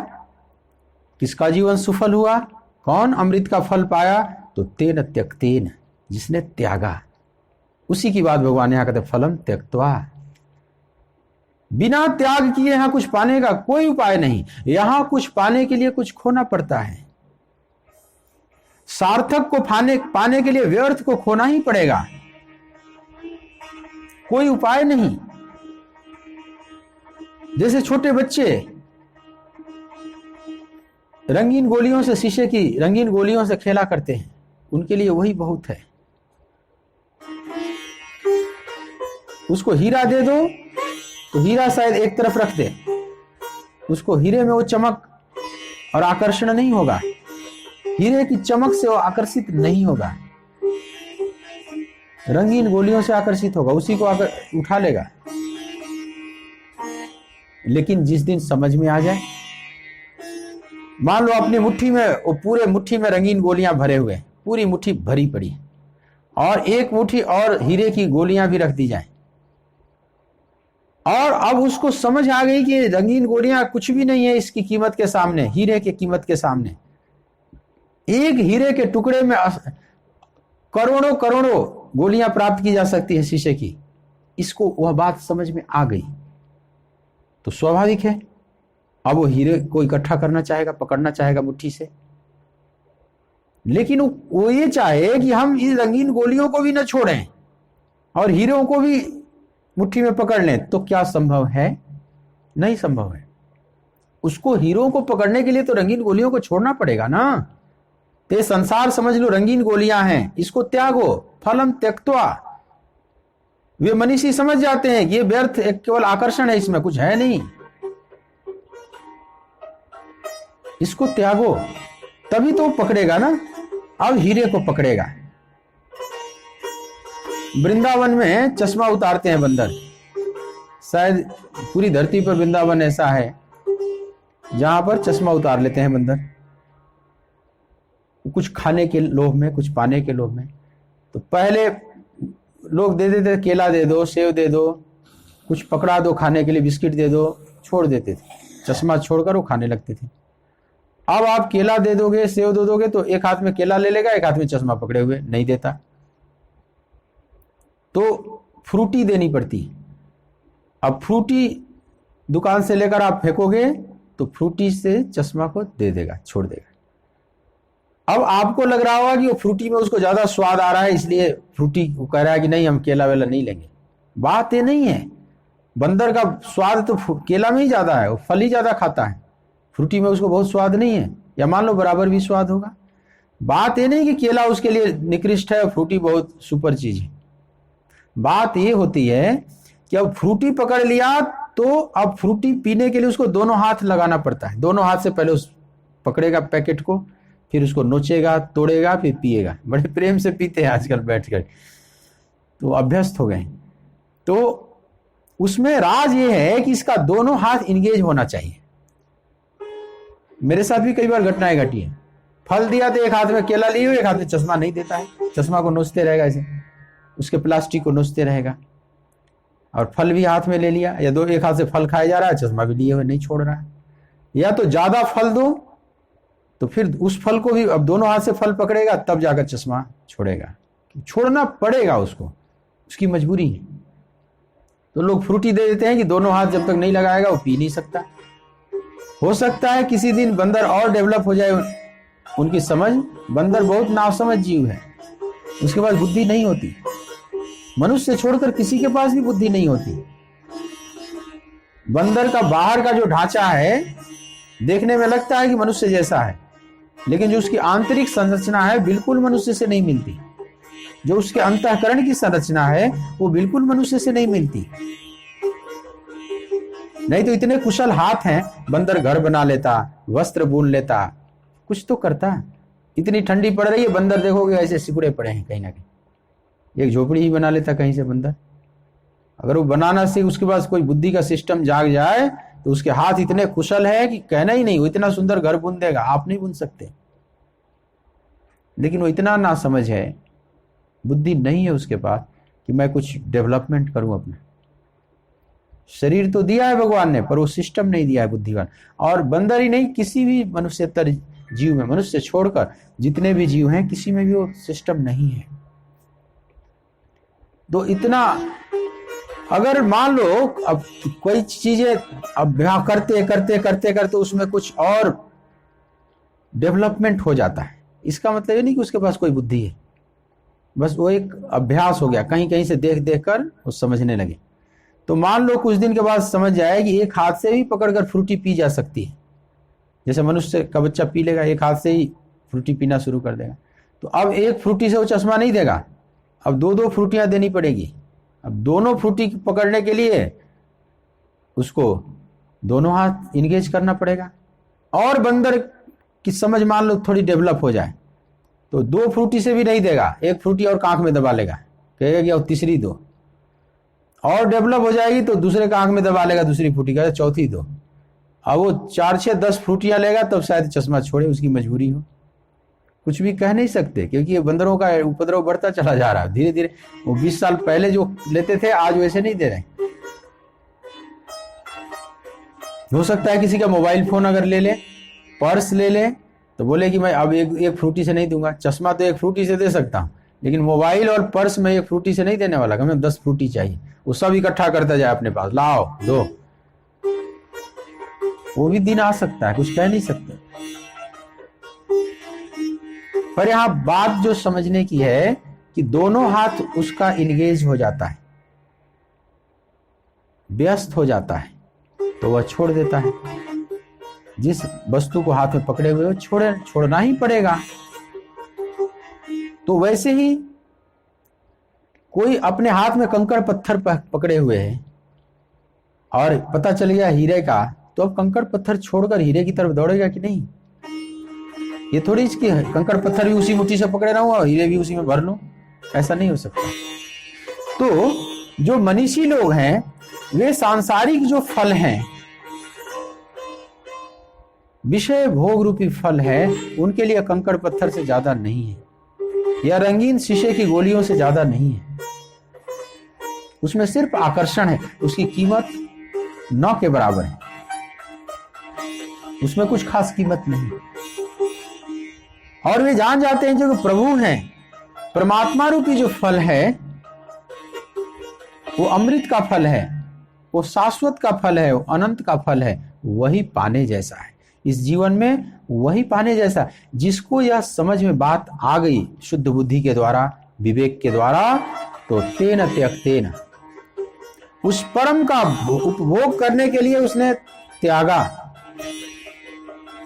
किसका जीवन सफल हुआ? कौन अमृत का फल पाया? तो तेन त्यक्तेन, जिसने त्यागा। उसी की बात भगवान यहां कहते फलम त्यक्त्वा। बिना त्याग किए यहां कुछ पाने का कोई उपाय नहीं। यहां कुछ पाने के लिए कुछ खोना पड़ता है। सार्थक को पाने के लिए व्यर्थ को खोना ही पड़ेगा, कोई उपाय नहीं। जैसे छोटे बच्चे रंगीन गोलियों से, शीशे की रंगीन गोलियों से खेला करते हैं, उनके लिए वही बहुत है। उसको हीरा दे दो तो हीरा शायद एक तरफ रख दे, उसको हीरे में वो चमक और आकर्षण नहीं होगा, हीरे की चमक से वो आकर्षित नहीं होगा, रंगीन गोलियों से आकर्षित होगा, उसी को उठा लेगा। लेकिन जिस दिन समझ में आ जाए, मान लो अपनी मुट्ठी में, वो पूरे मुट्ठी में रंगीन गोलियां भरे हुए, पूरी मुट्ठी भरी पड़ी, और एक मुट्ठी और हीरे की गोलियां भी रख दी जाए, और अब उसको समझ आ गई कि रंगीन गोलियां कुछ भी नहीं है इसकी कीमत के सामने, हीरे की कीमत के सामने। एक हीरे के टुकड़े में करोड़ों करोड़ों गोलियां प्राप्त की जा सकती है शीशे की। इसको वह बात समझ में आ गई तो स्वाभाविक है अब वो हीरे को इकट्ठा करना चाहेगा, पकड़ना चाहेगा मुट्ठी से। लेकिन वो ये चाहे कि हम इन रंगीन गोलियों को भी न छोड़ें और हीरों को भी मुट्ठी में पकड़ लें, तो क्या संभव है? नहीं संभव है। उसको हीरों को पकड़ने के लिए तो रंगीन गोलियों को छोड़ना पड़ेगा ना। तो ये संसार समझ लो रंगीन गोलियां हैं, इसको त्यागो, फलम त्यक्त्वा। वे मनीषी समझ जाते हैं कि ये व्यर्थ एक केवल आकर्षण है, इसमें कुछ है नहीं, इसको त्यागो, तभी तो पकड़ेगा ना। अब हीरे को पकड़ेगा। वृंदावन में चश्मा उतारते हैं बंदर, शायद पूरी धरती पर वृंदावन ऐसा है जहां पर चश्मा उतार लेते हैं बंदर, कुछ खाने के लोभ में, कुछ पाने के लोभ में। तो पहले लोग दे देते, केला दे दो, सेव दे दो, कुछ पकड़ा दो खाने के लिए, बिस्किट दे दो, छोड़ देते थे, चश्मा छोड़कर वो खाने लगते थे। अब आप केला दे दोगे, सेव दे दोगे तो एक हाथ में केला ले लेगा, एक हाथ में चश्मा पकड़े हुए, नहीं देता। तो फ्रूटी देनी पड़ती। अब फ्रूटी दुकान से लेकर आप फेंकोगे तो फ्रूटी से चश्मा को दे देगा, छोड़ देगा। अब आपको लग रहा होगा कि वो फ्रूटी में उसको ज्यादा स्वाद आ रहा है, इसलिए फ्रूटी को कह रहा है कि नहीं हम केला वेला नहीं लेंगे। बात ये नहीं है, बंदर का स्वाद तो केला में ही ज्यादा है, वो फल ही ज्यादा खाता है, फ्रूटी में उसको बहुत स्वाद नहीं है, या मान लो बराबर भी स्वाद होगा। बात ये नहीं कि केला उसके लिए निकृष्ट है, फ्रूटी बहुत सुपर चीज है। बात ये होती है कि अब फ्रूटी पकड़ लिया तो अब फ्रूटी पीने के लिए उसको दोनों हाथ लगाना पड़ता है। दोनों हाथ से पहले उस पकड़ेगा पैकेट को, फिर उसको नोचेगा, तोड़ेगा, फिर पिएगा। बड़े प्रेम से पीते हैं आजकल बैठकर, तो अभ्यस्त हो गए। तो उसमें राज ये है कि इसका दोनों हाथ इंगेज होना चाहिए। मेरे साथ भी कई बार घटनाएं घटी है। फल दिया तो एक हाथ में केला लिए हुए, एक हाथ में चश्मा नहीं देता है, चश्मा को नोचते रहेगा, ऐसे उसके प्लास्टिक को नोचते रहेगा, और फल भी हाथ में ले लिया, या दो एक हाथ से फल खाया जा रहा है, चश्मा भी लिए हुए नहीं छोड़ रहा है। या तो ज्यादा फल दो तो फिर उस फल को भी अब दोनों हाथ से फल पकड़ेगा, तब जाकर चश्मा छोड़ेगा, छोड़ना पड़ेगा उसको, उसकी मजबूरी है। तो लोग फ्रूटी दे देते हैं कि दोनों हाथ जब तक नहीं लगाएगा वो पी नहीं सकता। हो सकता है किसी दिन बंदर और डेवलप हो जाए उनकी समझ। बंदर बहुत नासमझ जीव है, उसके पास बुद्धि नहीं होती। मनुष्य छोड़कर किसी के पास भी बुद्धि नहीं होती। बंदर का बाहर का जो ढांचा है देखने में लगता है कि मनुष्य जैसा है, लेकिन जो उसकी आंतरिक संरचना है बिल्कुल मनुष्य से नहीं मिलती। जो उसके अंतःकरण की संरचना है वो बिल्कुल मनुष्य से नहीं मिलती। नहीं तो इतने कुशल हाथ हैं, बंदर घर बना लेता, वस्त्र बुन लेता, कुछ तो करता। इतनी ठंडी पड़ रही है, बंदर देखोगे ऐसे सिकुड़े पड़े हैं कहीं ना कहीं। एक झोपड़ी ही बना लेता कहीं से बंदर। अगर वो बनाना सीख, उसके पास कोई बुद्धि का सिस्टम जाग जाए तो उसके हाथ इतने कुशल है कि कहना ही नहीं। वो इतना सुंदर घर बुन देगा, आप नहीं बुन सकते। लेकिन वो इतना ना समझ है, बुद्धि नहीं है उसके पास कि मैं कुछ डेवलपमेंट करूं अपना। शरीर तो दिया है भगवान ने, पर वो सिस्टम नहीं दिया है बुद्धिवान। और बंदर ही नहीं, किसी भी मनुष्यतर जीव में, मनुष्य छोड़कर जितने भी जीव हैं, किसी में भी वो सिस्टम नहीं है। तो इतना, अगर मान लो अब कोई चीजें अभ्यास करते करते करते करते उसमें कुछ और डेवलपमेंट हो जाता है, इसका मतलब ये नहीं कि उसके पास कोई बुद्धि है। बस वो एक अभ्यास हो गया, कहीं कहीं से देख देख कर वो समझने लगे। तो मान लो कुछ दिन के बाद समझ जाए कि एक हाथ से भी पकड़कर फ्रूटी पी जा सकती है। जैसे मनुष्य का बच्चा पी लेगा, एक हाथ से ही फ्रूटी पीना शुरू कर देगा। तो अब एक फ्रूटी से वो चश्मा नहीं देगा, अब दो दो फ्रूटियां देनी पड़ेगी। अब दोनों फ्रूटी पकड़ने के लिए उसको दोनों हाथ इंगेज करना पड़ेगा। और बंदर की समझ मान लो थोड़ी डेवलप हो जाए तो दो फ्रूटी से भी नहीं देगा, एक फ्रूटी और कांख में दबा लेगा, कहेगा कि अब तीसरी दो। और डेवलप हो जाएगी तो दूसरे कांख में दबा लेगा दूसरी फ्रूटी, कहेगा चौथी दो। अब वो 4 6 10 फ्रूटियां लेगा तब शायद चश्मा छोड़े, उसकी मजबूरी हो। कुछ भी कह नहीं सकते, क्योंकि ये बंदरों का उपद्रव बढ़ता चला जा रहा है धीरे धीरे। वो 20 साल पहले जो लेते थे आज वैसे नहीं दे रहे। हो सकता है किसी का मोबाइल फोन अगर ले ले, पर्स ले ले, तो बोले कि मैं अब एक फ्रूटी से नहीं दूंगा। चश्मा तो एक फ्रूटी से दे सकता हूं, लेकिन मोबाइल और पर्स में एक फ्रूटी से नहीं देने वाला, हमें 10 फ्रूटी चाहिए। वो सब इकट्ठा करता जाए अपने पास, लाओ दो। वो भी दिन आ सकता है, कुछ कह नहीं सकते। पर यहां बात जो समझने की है कि दोनों हाथ उसका इंगेज हो जाता है, व्यस्त हो जाता है, तो वह छोड़ देता है। जिस वस्तु को हाथ में पकड़े हुए हो छोड़ना ही पड़ेगा। तो वैसे ही कोई अपने हाथ में कंकड़ पत्थर पकड़े हुए है और पता चल गया हीरे का, तो अब कंकड़ पत्थर छोड़कर हीरे की तरफ दौड़ेगा कि नहीं? ये थोड़ी इसकी कंकड़ पत्थर भी उसी मुट्ठी से पकड़े रहूं और हीरे भी उसी में भर लूं, ऐसा नहीं हो सकता। तो जो मनीषी लोग हैं वे सांसारिक जो फल हैं, विषय भोग रूपी फल है, उनके लिए कंकड़ पत्थर से ज्यादा नहीं है, या रंगीन शीशे की गोलियों से ज्यादा नहीं है। उसमें सिर्फ आकर्षण है, उसकी कीमत 9 के बराबर है, उसमें कुछ खास कीमत नहीं। और वे जान जाते हैं जो प्रभु हैं, परमात्मा रूपी जो फल है वो अमृत का फल है, वो शाश्वत का फल है, वो अनंत का फल है, वही पाने जैसा है। इस जीवन में वही पाने जैसा, जिसको यह समझ में बात आ गई शुद्ध बुद्धि के द्वारा, विवेक के द्वारा, तो तेन त्यक्तेन, उस परम का उपभोग करने के लिए उसने त्यागा,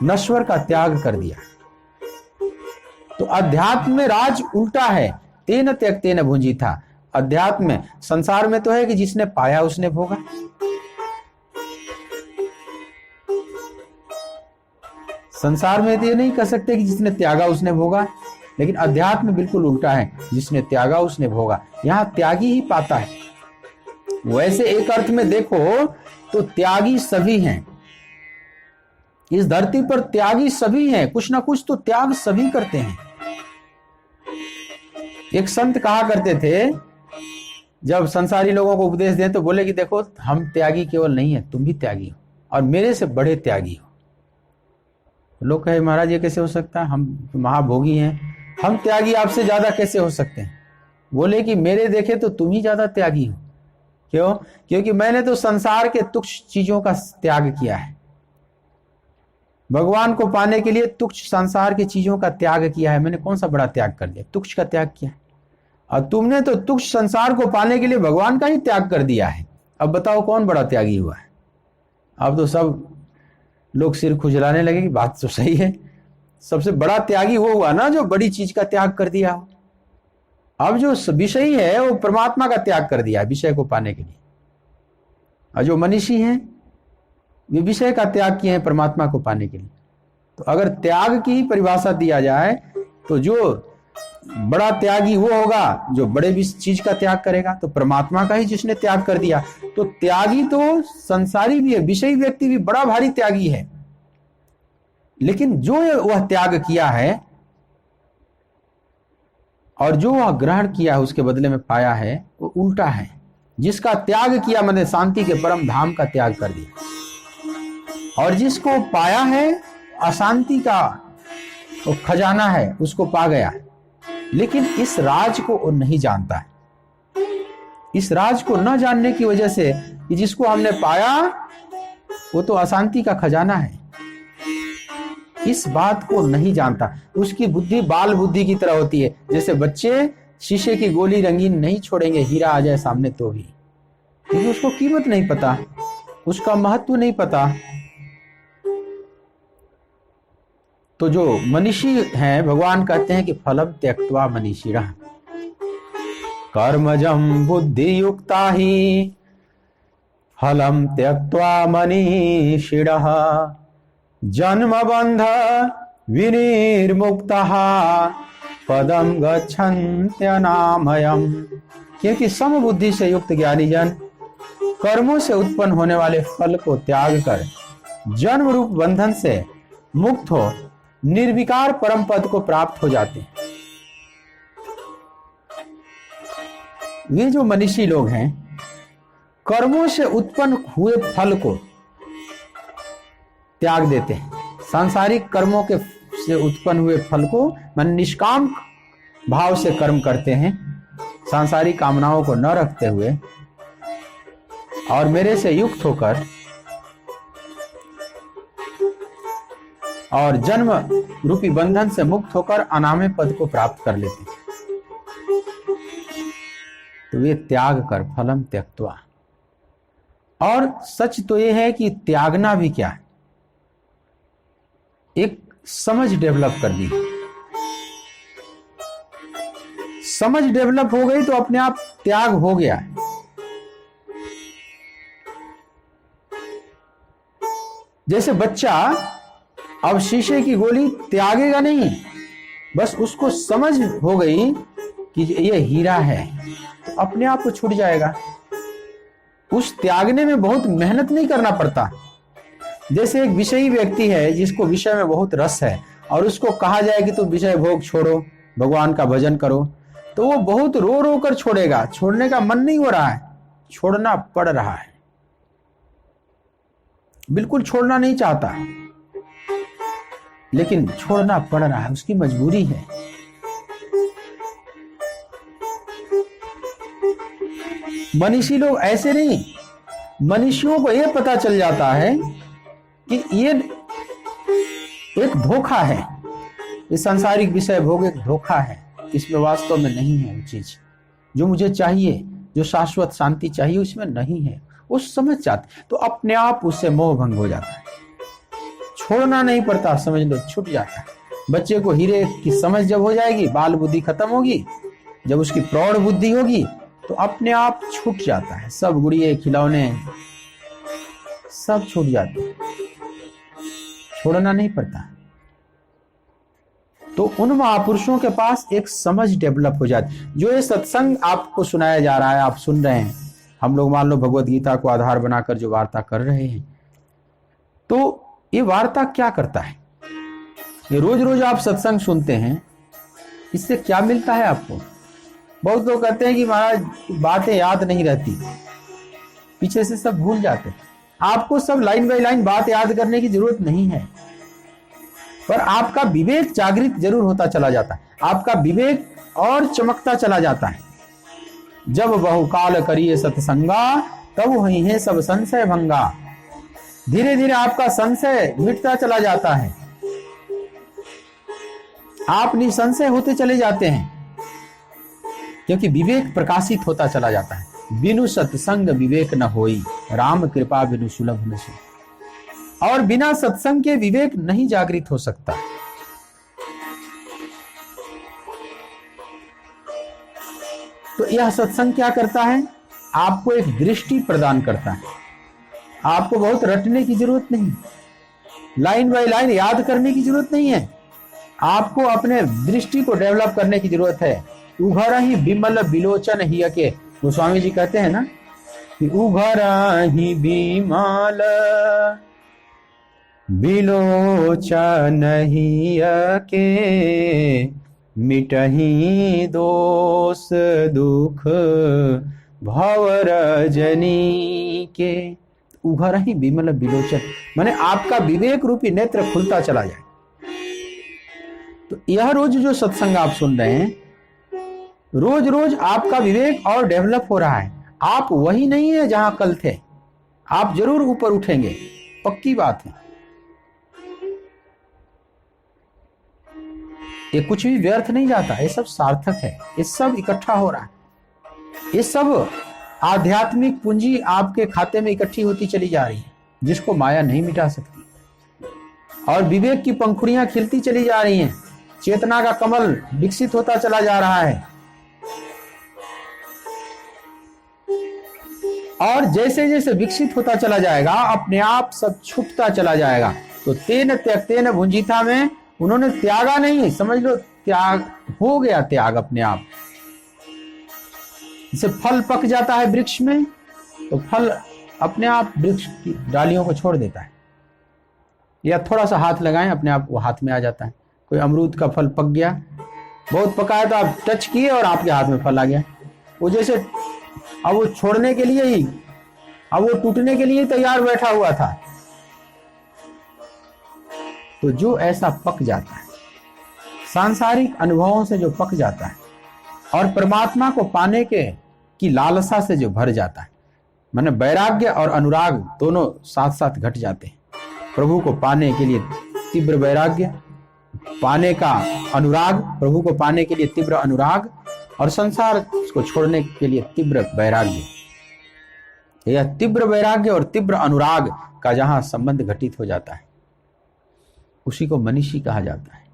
नश्वर का त्याग कर दिया। तो अध्यात्म में राज उल्टा है, तेन त्यक्तेन भुंजी था। अध्यात्म में, संसार में तो है कि जिसने पाया उसने भोगा, संसार में तो ये नहीं कह सकते कि जिसने त्यागा उसने भोगा, लेकिन अध्यात्म में बिल्कुल उल्टा है, जिसने त्यागा उसने भोगा। यहां त्यागी ही पाता है। वैसे एक अर्थ में देखो तो त्यागी सभी हैं, इस धरती पर त्यागी सभी हैं, कुछ ना कुछ तो त्याग सभी करते हैं। एक संत कहा करते थे, जब संसारी लोगों को उपदेश दें तो बोले कि देखो हम त्यागी केवल नहीं है, तुम भी त्यागी हो और मेरे से बड़े त्यागी हो। लोग कहे महाराज ये कैसे हो सकता है, हम महाभोगी हैं, हम त्यागी आपसे ज्यादा कैसे हो सकते हैं? बोले कि मेरे देखे तो तुम ही ज्यादा त्यागी हो। क्यों? क्योंकि मैंने तो संसार के तुच्छ चीजों का त्याग किया है, भगवान को पाने के लिए तुच्छ संसार की चीजों का त्याग किया है। मैंने कौन सा बड़ा त्याग कर दिया? तुच्छ का त्याग किया। और तुमने तो तुच्छ संसार को पाने के लिए भगवान का ही त्याग कर दिया है। अब बताओ कौन बड़ा त्यागी हुआ है? अब तो सब लोग सिर खुजलाने लगे कि बात तो सही है। सबसे बड़ा त्यागी वो हुआ ना जो बड़ी चीज का त्याग कर दिया हो। अब जो विषयी है वो परमात्मा का त्याग कर दिया विषय को पाने के लिए, और जो मनीषी हैं वे विषय का त्याग किए हैं परमात्मा को पाने के लिए। तो अगर त्याग की ही परिभाषा दिया जाए तो जो बड़ा त्यागी वो होगा जो बड़े चीज का त्याग करेगा। तो परमात्मा का ही जिसने त्याग कर दिया, तो त्यागी तो संसारी भी है, विषयी व्यक्ति भी बड़ा भारी त्यागी है। लेकिन जो वह त्याग किया है और जो वह ग्रहण किया है उसके बदले में पाया है वो उल्टा है। जिसका त्याग किया मैंने शांति के परम धाम का त्याग कर दिया, और जिसको पाया है अशांति का वो खजाना है उसको पा गया। लेकिन इस राज को वो नहीं जानता है। इस राज को न जानने की वजह से कि जिसको हमने पाया वो तो अशांति का खजाना है, इस बात को नहीं जानता। उसकी बुद्धि बाल बुद्धि की तरह होती है। जैसे बच्चे शीशे की गोली रंगीन नहीं छोड़ेंगे, हीरा आ जाए सामने तो भी, क्योंकि उसको कीमत नहीं पता, उसका महत्व नहीं पता। तो जो मनीषी हैं भगवान कहते हैं कि फलम त्यक्त्वा मनीषिणः कर्मजं बुद्धि युक्ता ही फलम त्यक्त्वा मनीषिणः जन्म बंध विनिर्मुक्तः पदम गच्छन्त्यनामयम्। क्योंकि समबुद्धि से युक्त ज्ञानी जन कर्मों से उत्पन्न होने वाले फल को त्याग कर जन्म रूप बंधन से मुक्त हो निर्विकार परम पद को प्राप्त हो जाते हैं। ये जो मनीषी लोग हैं कर्मों से उत्पन्न हुए फल को त्याग देते हैं। सांसारिक कर्मों के से उत्पन्न हुए फल को मन निष्काम भाव से कर्म करते हैं, सांसारिक कामनाओं को न रखते हुए, और मेरे से युक्त होकर और जन्म रूपी बंधन से मुक्त होकर अनामय पद को प्राप्त कर लेते हैं। तो वे त्याग कर फलम त्यक्त्वा। और सच तो यह है कि त्यागना भी क्या है, एक समझ डेवलप कर दी। समझ डेवलप हो गई तो अपने आप त्याग हो गया। जैसे बच्चा अब शीशे की गोली त्यागेगा नहीं, बस उसको समझ हो गई कि ये हीरा है, तो अपने आप को छूट जाएगा। उस त्यागने में बहुत मेहनत नहीं करना पड़ता। जैसे एक विषयी व्यक्ति है जिसको विषय में बहुत रस है और उसको कहा जाए कि तुम विषय भोग छोड़ो, भगवान का भजन करो, तो वो बहुत रो रो कर छोड़ेगा। छोड़ने का मन नहीं हो रहा है, छोड़ना पड़ रहा है, बिल्कुल छोड़ना नहीं चाहता, लेकिन छोड़ना पड़ रहा है, उसकी मजबूरी है। मनीषी लोग ऐसे नहीं। मनीषियों को यह पता चल जाता है कि ये एक धोखा है, ये सांसारिक विषय भोग एक धोखा है, इसमें वास्तव में नहीं है वो चीज जो मुझे चाहिए, जो शाश्वत शांति चाहिए उसमें नहीं है। वो समझ जाते तो अपने आप उससे मोह भंग हो जाता है, छोड़ना नहीं पड़ता, समझ लो छूट जाता है। बच्चे को हीरे की समझ जब हो जाएगी, बाल बुद्धि खत्म होगी, जब उसकी प्रौढ़ बुद्धि होगी तो अपने आप छूट जाता है। सब गुड़िए खिलौने सब छूट जाते हैं, छोड़ना नहीं पड़ता। तो उन महापुरुषों के पास एक समझ डेवलप हो जाती। जो ये सत्संग आपको सुनाया जा रहा है, आप सुन रहे हैं, हम लोग मान लो भगवत गीता को आधार बनाकर जो वार्ता कर रहे हैं, तो ये वार्ता क्या करता है? ये रोज रोज आप सत्संग सुनते हैं, इससे क्या मिलता है आपको? बहुत लोग कहते हैं कि महाराज बातें याद नहीं रहती, पीछे से सब भूल जाते हैं। आपको सब लाइन बाय लाइन बात याद करने की जरूरत नहीं है, पर आपका विवेक जागृत जरूर होता चला जाता है, आपका विवेक और चमकता चला जाता है। जब बहुकाल करिए सत्संगा तब वही है सब संशय भंगा। धीरे धीरे आपका संशय मिटता चला जाता है, आप निसंशय होते चले जाते हैं, क्योंकि विवेक प्रकाशित होता चला जाता है। बिनु सत्संग विवेक न होई, राम कृपा बिनु सुलभ न सोई। और बिना सत्संग के विवेक नहीं जागृत हो सकता। तो यह सत्संग क्या करता है? आपको एक दृष्टि प्रदान करता है। आपको बहुत रटने की जरूरत नहीं, लाइन बाय लाइन याद करने की जरूरत नहीं है। आपको अपने दृष्टि को डेवलप करने की जरूरत है। उघर ही बिमल बिलोचन ही के, गोस्वामी जी कहते हैं ना कि उघर ही बिमल बिलोचन ही के, मिटही दोष दुख भव रजनी के। उघर ही बिमल बिलोचन माने आपका विवेक रूपी नेत्र खुलता चला जाए। तो यह रोज जो सत्संग आप सुन रहे हैं, रोज रोज आपका विवेक और डेवलप हो रहा है। आप वही नहीं है जहां कल थे, आप जरूर ऊपर उठेंगे, पक्की बात है। ये कुछ भी व्यर्थ नहीं जाता, ये सब सार्थक है, ये सब इकट्ठा हो रहा है। ये सब आध्यात्मिक पूंजी आपके खाते में इकट्ठी होती चली जा रही है, जिसको माया नहीं मिटा सकती। और विवेक की पंखुड़ियां खिलती चली जा रही हैं, चेतना का कमल विकसित होता चला जा रहा है। और जैसे जैसे विकसित होता चला जाएगा, अपने आप सब छुपता चला जाएगा। तो तेन त्यक्तेन भुंजिता में उन्होंने त्यागा नहीं, समझ लो त्याग हो गया, त्याग अपने आप। जैसे फल पक जाता है वृक्ष में, तो फल अपने आप वृक्ष की डालियों को छोड़ देता है, या थोड़ा सा हाथ लगाएं अपने आप वो हाथ में आ जाता है। कोई अमरूद का फल पक गया, बहुत पका है, तो आप टच किए और आपके हाथ में फल आ गया। वो जैसे अब वो छोड़ने के लिए ही, अब वो टूटने के लिए तैयार बैठा हुआ था। तो जो ऐसा पक जाता है, सांसारिक अनुभवों से जो पक जाता है और परमात्मा को पाने के की लालसा से जो भर जाता है, माने वैराग्य और अनुराग दोनों साथ साथ घट जाते हैं। प्रभु को पाने के लिए तीव्र वैराग्य, पाने का अनुराग, प्रभु को पाने के लिए तीव्र अनुराग, और संसार को छोड़ने के लिए तीव्र वैराग्य। यह तीव्र वैराग्य और तीव्र अनुराग का जहां संबंध घटित हो जाता है, उसी को मनीषी कहा जाता है।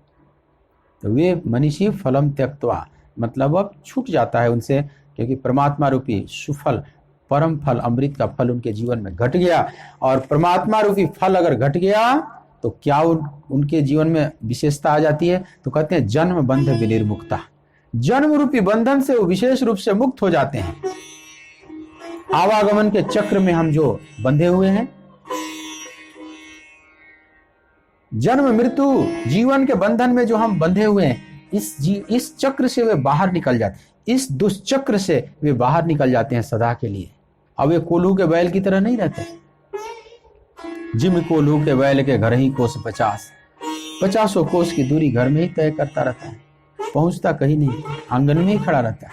तो वे मनीषी फलम त्यक्त्वा, मतलब अब छूट जाता है उनसे, क्योंकि परमात्मा रूपी सुफल, परम फल, अमृत का फल उनके जीवन में घट गया। और परमात्मा रूपी फल अगर घट गया तो क्या उनके जीवन में विशेषता आ जाती है? तो कहते हैं जन्म बंध विनिर्मुक्ता। जन्म रूपी बंधन से वो विशेष रूप से मुक्त हो जाते हैं। आवागमन के चक्र में हम जो बंधे हुए हैं, जन्म मृत्यु जीवन के बंधन में जो हम बंधे हुए हैं, इस चक्र से वे बाहर निकल जाते हैं, इस दुष्चक्र से वे बाहर निकल जाते हैं सदा के लिए। अब वे कोल्हू के बैल की तरह नहीं रहते। जिम कोल्हू के बैल के घर ही कोस 50 कोस की दूरी घर में ही तय करता रहता है, पहुंचता कहीं नहीं, आंगन में ही खड़ा रहता है।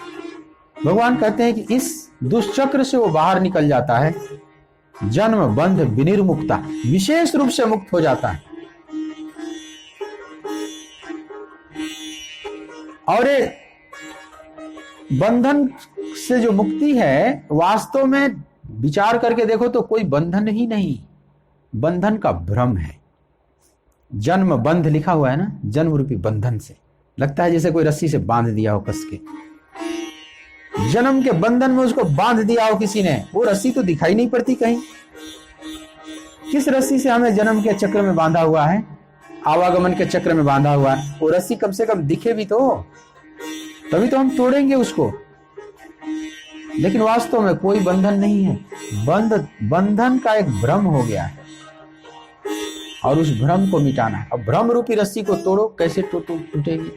भगवान कहते हैं कि इस दुष्चक्र से वो बाहर निकल जाता है, जन्म बंध विनिर्मुक्ता, विशेष रूप से मुक्त हो जाता है। और बंधन से जो मुक्ति है, वास्तव में विचार करके देखो तो कोई बंधन ही नहीं, बंधन का भ्रम है। जन्म बंध लिखा हुआ है ना, जन्म रूपी बंधन से लगता है जैसे कोई रस्सी से बांध दिया हो कस के। जन्म के बंधन में उसको बांध दिया हो किसी ने, वो रस्सी तो दिखाई नहीं पड़ती कहीं। किस रस्सी से हमें जन्म के चक्र में बांधा हुआ है, आवागमन के चक्र में बांधा हुआ है, वो रस्सी कम से कम दिखे भी तो, तभी तो हम तोड़ेंगे उसको। लेकिन वास्तव में कोई बंधन नहीं है, बंधन का एक भ्रम हो गया है, और उस भ्रम को मिटाना है। अब भ्रम रूपी रस्सी को तोड़ो, कैसे टूटेगी?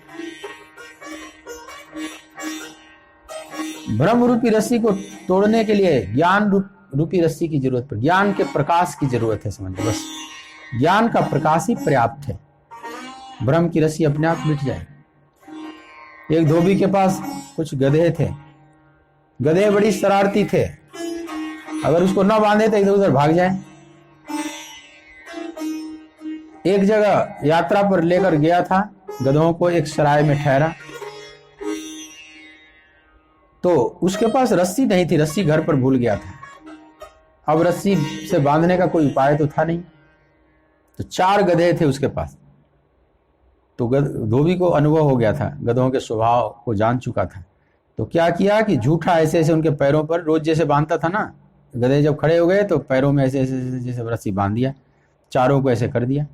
भ्रम रूपी रस्सी को तोड़ने के लिए ज्ञान रूपी रस्सी की जरूरत पड़ती, ज्ञान के प्रकाश की जरूरत है, समझ लो। बस ज्ञान का प्रकाश ही पर्याप्त है, भ्रम की रस्सी अपने आप मिट जाए। एक धोबी के पास कुछ गधे थे, गधे बड़ी शरारती थे, अगर उसको न बांधे तो इधर उधर भाग जाए। एक जगह यात्रा पर लेकर गया था गधों को, एक सराय में ठहरा, तो उसके पास रस्सी नहीं थी, रस्सी घर पर भूल गया था। अब रस्सी से बांधने का कोई उपाय तो था नहीं, तो 4 गधे थे उसके पास। तो धोबी को अनुभव हो गया था, गधों के स्वभाव को जान चुका था। तो क्या किया कि झूठा ऐसे ऐसे उनके पैरों पर, रोज जैसे बांधता था ना, गधे जब खड़े हो गए तो पैरों में ऐसे ऐसे जैसे रस्सी बांध दिया, चारों को ऐसे कर दिया।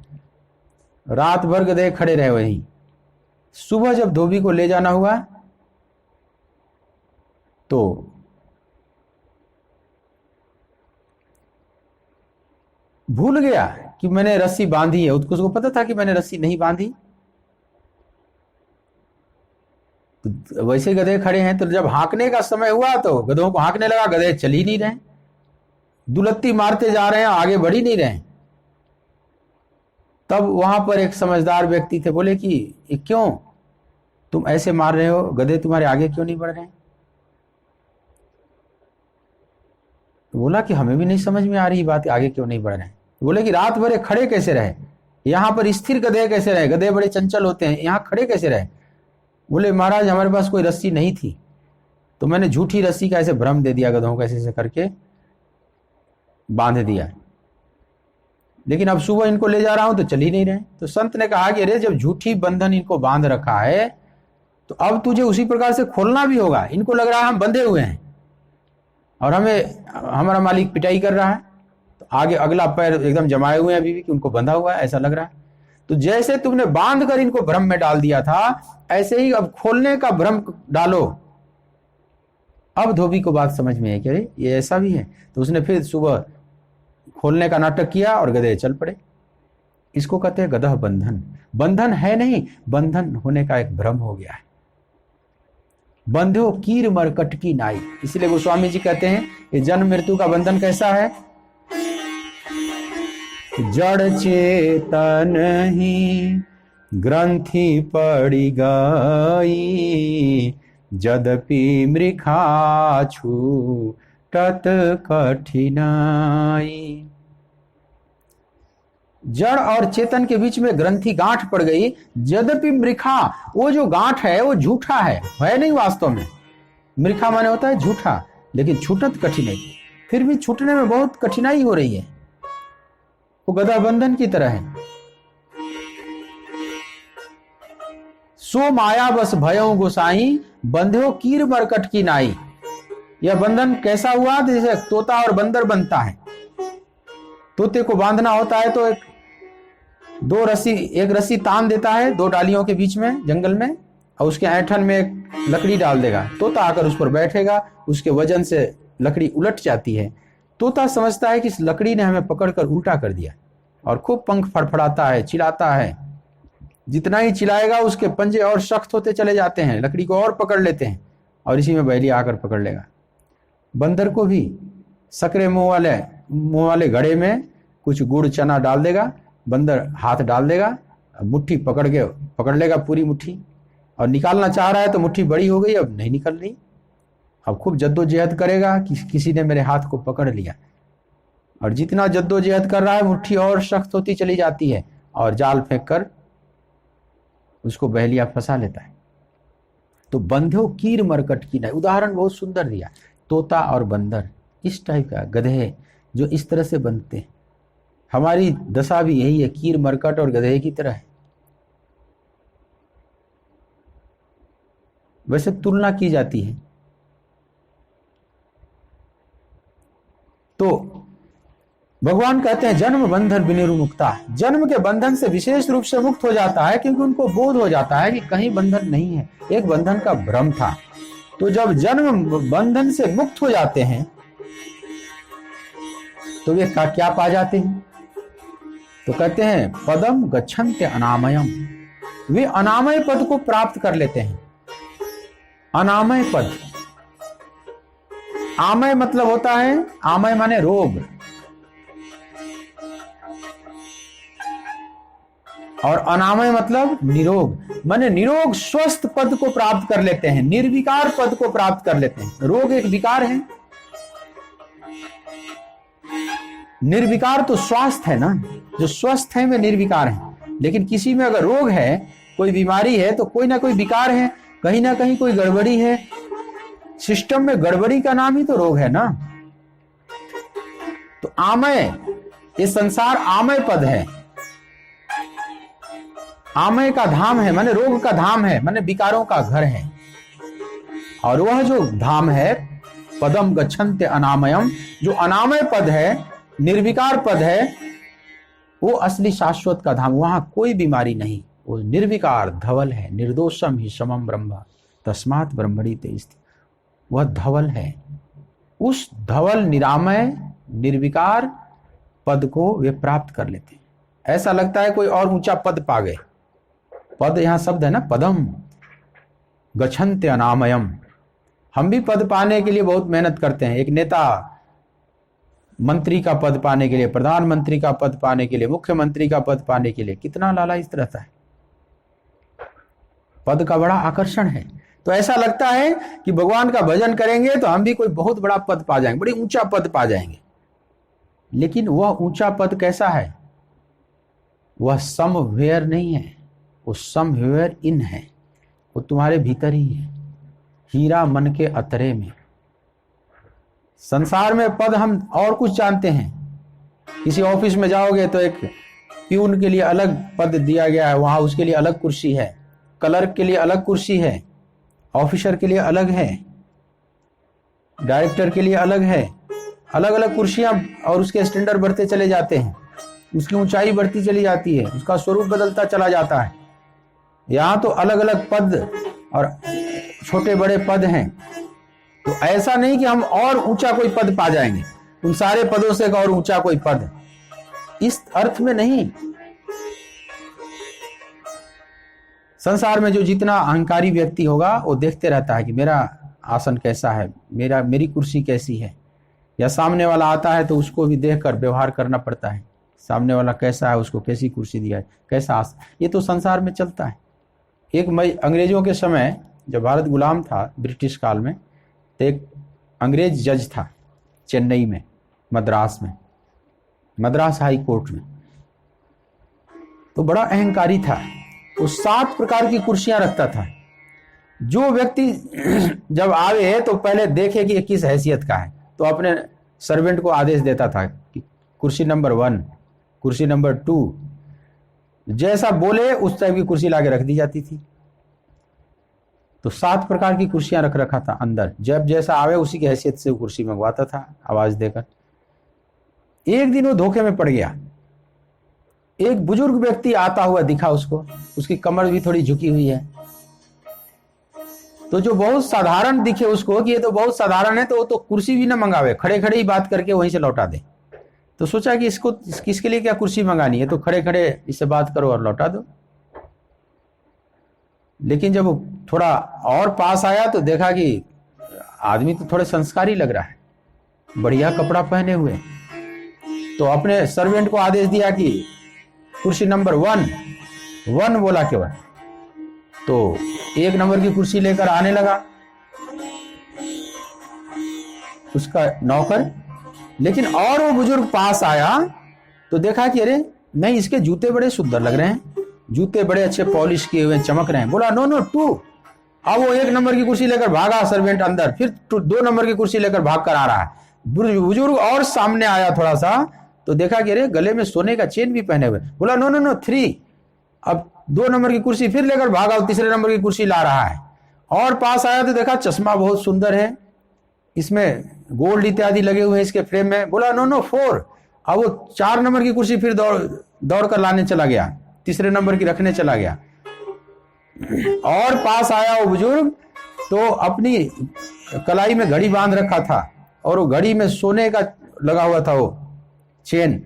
रात भर गधे खड़े रहे वहीं। सुबह जब धोबी को ले जाना हुआ तो भूल गया कि मैंने रस्सी बांधी है। उसको पता था कि मैंने रस्सी नहीं बांधी। तो वैसे गधे खड़े हैं, तो जब हाँकने का समय हुआ तो गधों को हाँकने लगा, गधे चल ही नहीं रहे, दुलत्ती मारते जा रहे हैं, आगे बढ़ ही नहीं रहे। तब वहां पर एक समझदार व्यक्ति थे, बोले कि ये क्यों तुम ऐसे मार रहे हो, गधे तुम्हारे आगे क्यों नहीं बढ़ रहे? तो बोला कि हमें भी नहीं समझ में आ रही बात, आगे क्यों नहीं बढ़ रहे। बोले कि रात भर खड़े कैसे रहे, यहां पर स्थिर गधे कैसे रहे, गधे बड़े चंचल होते हैं, यहां खड़े कैसे रहे? बोले महाराज हमारे पास कोई रस्सी नहीं थी, तो मैंने झूठी रस्सी का ऐसे भ्रम दे दिया, गधों को ऐसे ऐसे करके बांध दिया, लेकिन अब सुबह इनको ले जा रहा हूं तो चल ही नहीं रहे। तो संत ने कहा कि अरे जब झूठी बंधन इनको बांध रखा है तो अब तुझे उसी प्रकार से खोलना भी होगा। इनको लग रहा है हम बंधे हुए हैं और हमें हमारा मालिक पिटाई कर रहा है, तो आगे अगला पैर एकदम जमाए हुए हैं अभी भी कि उनको बंधा हुआ है ऐसा लग रहा है। तो जैसे तुमने बांध कर इनको भ्रम में डाल दिया था, ऐसे ही अब खोलने का भ्रम डालो। अब धोबी को बात समझ में है कि अरे ये ऐसा भी है। तो उसने फिर सुबह खोलने का नाटक किया और गधे चल पड़े। इसको कहते हैं गदह बंधन। बंधन है नहीं, बंधन होने का एक भ्रम हो गया है। बंधो कीर मरकट की नाई, इसलिए गोस्वामी जी कहते हैं कि जन्म मृत्यु का बंधन कैसा है? जड़ चेतन ही ग्रंथि पड़ी गई, यद्यपि मृखा छूटत कठिनाई। जड़ और चेतन के बीच में ग्रंथि गांठ पड़ गई, यद्यपि मृखा, वो जो गांठ है वो झूठा है नहीं वास्तव में। मृखा माने होता है झूठा, लेकिन छूटत कठिनाई, फिर भी छूटने में बहुत कठिनाई हो रही है। वो गदा बंधन की तरह है। सो माया बस भयों गोसाई, बंध्यो कीर मरकट की नाई। यह बंधन कैसा हुआ? जैसे तोता और बंदर बनता है। तोते को बांधना होता है तो एक रस्सी तान देता है 2 डालियों के बीच में जंगल में, और उसके ऐंठन में एक लकड़ी डाल देगा। तोता आकर उस पर बैठेगा, उसके वजन से लकड़ी उलट जाती है। तोता समझता है कि इस लकड़ी ने हमें पकड़कर उल्टा कर दिया, और खूब पंख फड़फड़ाता है, चिल्लाता है। जितना ही चिल्लाएगा उसके पंजे और सख्त होते चले जाते हैं, लकड़ी को और पकड़ लेते हैं, और इसी में बैली आकर पकड़ लेगा। बंदर को भी सकरे मुंह वाले घड़े में कुछ गुड़ चना डाल देगा, बंदर हाथ डाल देगा, मुट्ठी पकड़ लेगा पूरी मुट्ठी, और निकालना चाह रहा है तो मुट्ठी बड़ी हो गई, अब नहीं निकल रही। अब खूब जद्दोजहद करेगा कि किसी ने मेरे हाथ को पकड़ लिया, और जितना जद्दोजहद कर रहा है मुट्ठी और सख्त होती चली जाती है, और जाल फेंक कर उसको बहलिया फंसा लेता है। तो बंध्यो कीर मरकट की नाई, उदाहरण बहुत सुंदर दिया। तोता और बंदर इस टाइप का, गधे जो इस तरह से बनते हैं। हमारी दशा भी यही है, कीर मरकट और गधे की तरह है। वैसे तुलना की जाती है तो भगवान कहते हैं जन्म बंधन विनिर्मुक्ता, जन्म के बंधन से विशेष रूप से मुक्त हो जाता है, क्योंकि उनको बोध हो जाता है कि कहीं बंधन नहीं है, एक बंधन का भ्रम था। तो जब जन्म बंधन से मुक्त हो जाते हैं तो वे क्या पा जाते हैं? तो कहते हैं पदम गच्छन्ते अनामयम, वे अनामय पद को प्राप्त कर लेते हैं। अनामय पद, आमय मतलब होता है, आमय माने रोग, और अनामय मतलब निरोग, माने निरोग स्वस्थ पद को प्राप्त कर लेते हैं, निर्विकार पद को प्राप्त कर लेते हैं। रोग एक विकार है, निर्विकार तो स्वास्थ्य है ना, जो स्वस्थ है वे निर्विकार हैं। लेकिन किसी में अगर रोग है, कोई बीमारी है, तो कोई ना कोई विकार है, कहीं ना कहीं कोई गड़बड़ी है। सिस्टम में गड़बड़ी का नाम ही तो रोग है ना। तो आमय, ये संसार आमय पद है, आमय का धाम है, माने रोग का धाम है, माने विकारों का घर है। और वह जो धाम है पदम गच्छन्ते अनामयम, जो अनामय पद है, निर्विकार पद है, वो असली शाश्वत का धाम। वहां कोई बीमारी नहीं, वो निर्विकार धवल है। निर्दोषम ही समम ब्रह्म तस्मात् ब्रह्मणि ते स्थित, वह धवल है। उस धवल निरामय निर्विकार पद को वे प्राप्त कर लेते हैं। ऐसा लगता है कोई और ऊंचा पद पा गए। पद यहां शब्द है ना, पदम गच्छन्ते अनामयम। हम भी पद पाने के लिए बहुत मेहनत करते हैं। एक नेता मंत्री का पद पाने के लिए, प्रधानमंत्री का पद पाने के लिए, मुख्यमंत्री का पद पाने के लिए कितना लालायित रहता है। पद का बड़ा आकर्षण है। तो ऐसा लगता है कि भगवान का भजन करेंगे तो हम भी कोई बहुत बड़ा पद पा जाएंगे, बड़ी ऊंचा पद पा जाएंगे। लेकिन वह ऊंचा पद कैसा है? वह समवेयर नहीं है, वो समवेयर इन है, वो तुम्हारे भीतर ही है, हीरा मन के अतरे में। संसार में पद हम और कुछ जानते हैं। किसी ऑफिस में जाओगे तो एक प्यून के लिए अलग पद दिया गया है, वहां उसके लिए अलग कुर्सी है, क्लर्क के लिए अलग कुर्सी है, ऑफिसर के लिए अलग है, डायरेक्टर के लिए अलग है, अलग अलग कुर्सियां, और उसके स्टैंडर्ड बढ़ते चले जाते हैं, उसकी ऊंचाई बढ़ती चली जाती है, उसका स्वरूप बदलता चला जाता है। यहाँ तो अलग अलग पद और छोटे बड़े पद हैं। तो ऐसा नहीं कि हम और ऊंचा कोई पद पा जाएंगे, उन सारे पदों से और ऊंचा कोई पद, इस अर्थ में नहीं। संसार में जो जितना अहंकारी व्यक्ति होगा वो देखते रहता है कि मेरा आसन कैसा है, मेरी कुर्सी कैसी है, या सामने वाला आता है तो उसको भी देखकर व्यवहार करना पड़ता है। सामने वाला कैसा है, उसको कैसी कुर्सी दिया है, कैसा आसन, ये तो संसार में चलता है। एक अंग्रेजों के समय जब भारत गुलाम था ब्रिटिश काल में, तो एक अंग्रेज जज था चेन्नई में, मद्रास हाई कोर्ट में। तो बड़ा अहंकारी था। वो 7 प्रकार की कुर्सियां रखता था। जो व्यक्ति जब आवे तो पहले देखे कि ये किस हैसियत का है, तो अपने सर्वेंट को आदेश देता था कि कुर्सी नंबर 1, कुर्सी नंबर 2, जैसा बोले उस टाइप की कुर्सी लाके रख दी जाती थी। तो 7 प्रकार की कुर्सियां रख रखा था अंदर, जब जैसा आवे उसी की हैसियत से वो कुर्सी मंगवाता था आवाज देकर। एक दिन वो धोखे में पड़ गया। एक बुजुर्ग व्यक्ति आता हुआ दिखा उसको, उसकी कमर भी थोड़ी झुकी हुई है। तो जो बहुत साधारण दिखे उसको कि ये तो बहुत साधारण है, तो वो तो कुर्सी भी ना मंगावे, खड़े खड़े ही बात करके वहीं से लौटा दे। तो सोचा कि इसको किसके लिए क्या कुर्सी मंगानी है, तो खड़े खड़े इससे बात करो और लौटा दो। लेकिन जब वो थोड़ा और पास आया तो देखा कि आदमी तो थोड़े संस्कारी लग रहा है, बढ़िया कपड़ा पहने हुए। तो अपने सर्वेंट को आदेश दिया कि कुर्सी नंबर 1 बोला केवल। तो 1 नंबर की कुर्सी लेकर आने लगा उसका नौकर। लेकिन और वो बुजुर्ग पास आया तो देखा कि अरे नहीं, इसके जूते बड़े सुंदर लग रहे हैं, जूते बड़े अच्छे पॉलिश किए हुए चमक रहे हैं। बोला नो 2। अब वो 1 नंबर की कुर्सी लेकर भागा सर्वेंट अंदर, फिर 2 नंबर की कुर्सी लेकर भाग कर आ रहा है। बुजुर्ग और सामने आया थोड़ा सा तो देखा कि अरे गले में सोने का चेन भी पहने हुए। बोला नो 3। अब 2 नंबर की कुर्सी फिर लेकर भागा, 3रे नंबर की कुर्सी ला रहा है। और पास आया तो देखा चश्मा बहुत सुंदर है, इसमें गोल्ड इत्यादि लगे हुए हैं इसके फ्रेम में। बोला नो 4। अब वो 4 नंबर की कुर्सी फिर दौड़ कर लाने चला गया, 3रे नंबर की रखने चला गया। और पास आया वो बुजुर्ग तो अपनी कलाई में घड़ी बांध रखा था, और वो घड़ी में सोने का लगा हुआ था वो चेन,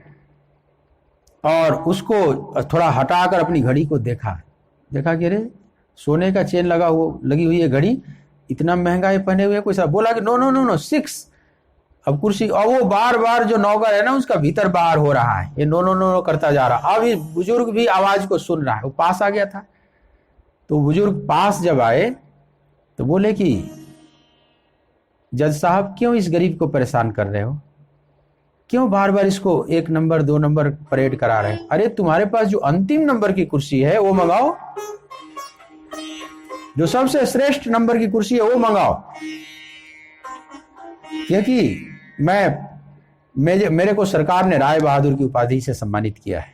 और उसको थोड़ा हटाकर अपनी घड़ी को देखा कि अरे सोने का चेन लगी हुई है घड़ी, इतना महंगा ये पहने हुए कोई सा। बोला कि नो 6। अब कुर्सी, और वो बार बार जो नौकर है ना उसका भीतर बाहर हो रहा है, ये नो करता जा रहा। अब ये बुजुर्ग भी आवाज को सुन रहा है, वो पास आ गया था। तो बुजुर्ग पास जब आए तो बोले कि जज साहब क्यों इस गरीब को परेशान कर रहे हो, क्यों बार बार इसको 1 नंबर 2 नंबर परेड करा रहे हैं? अरे तुम्हारे पास जो अंतिम नंबर की कुर्सी है वो मंगाओ, जो सबसे श्रेष्ठ नंबर की कुर्सी है वो मंगाओ। क्योंकि मेरे को सरकार ने राय बहादुर की उपाधि से सम्मानित किया है,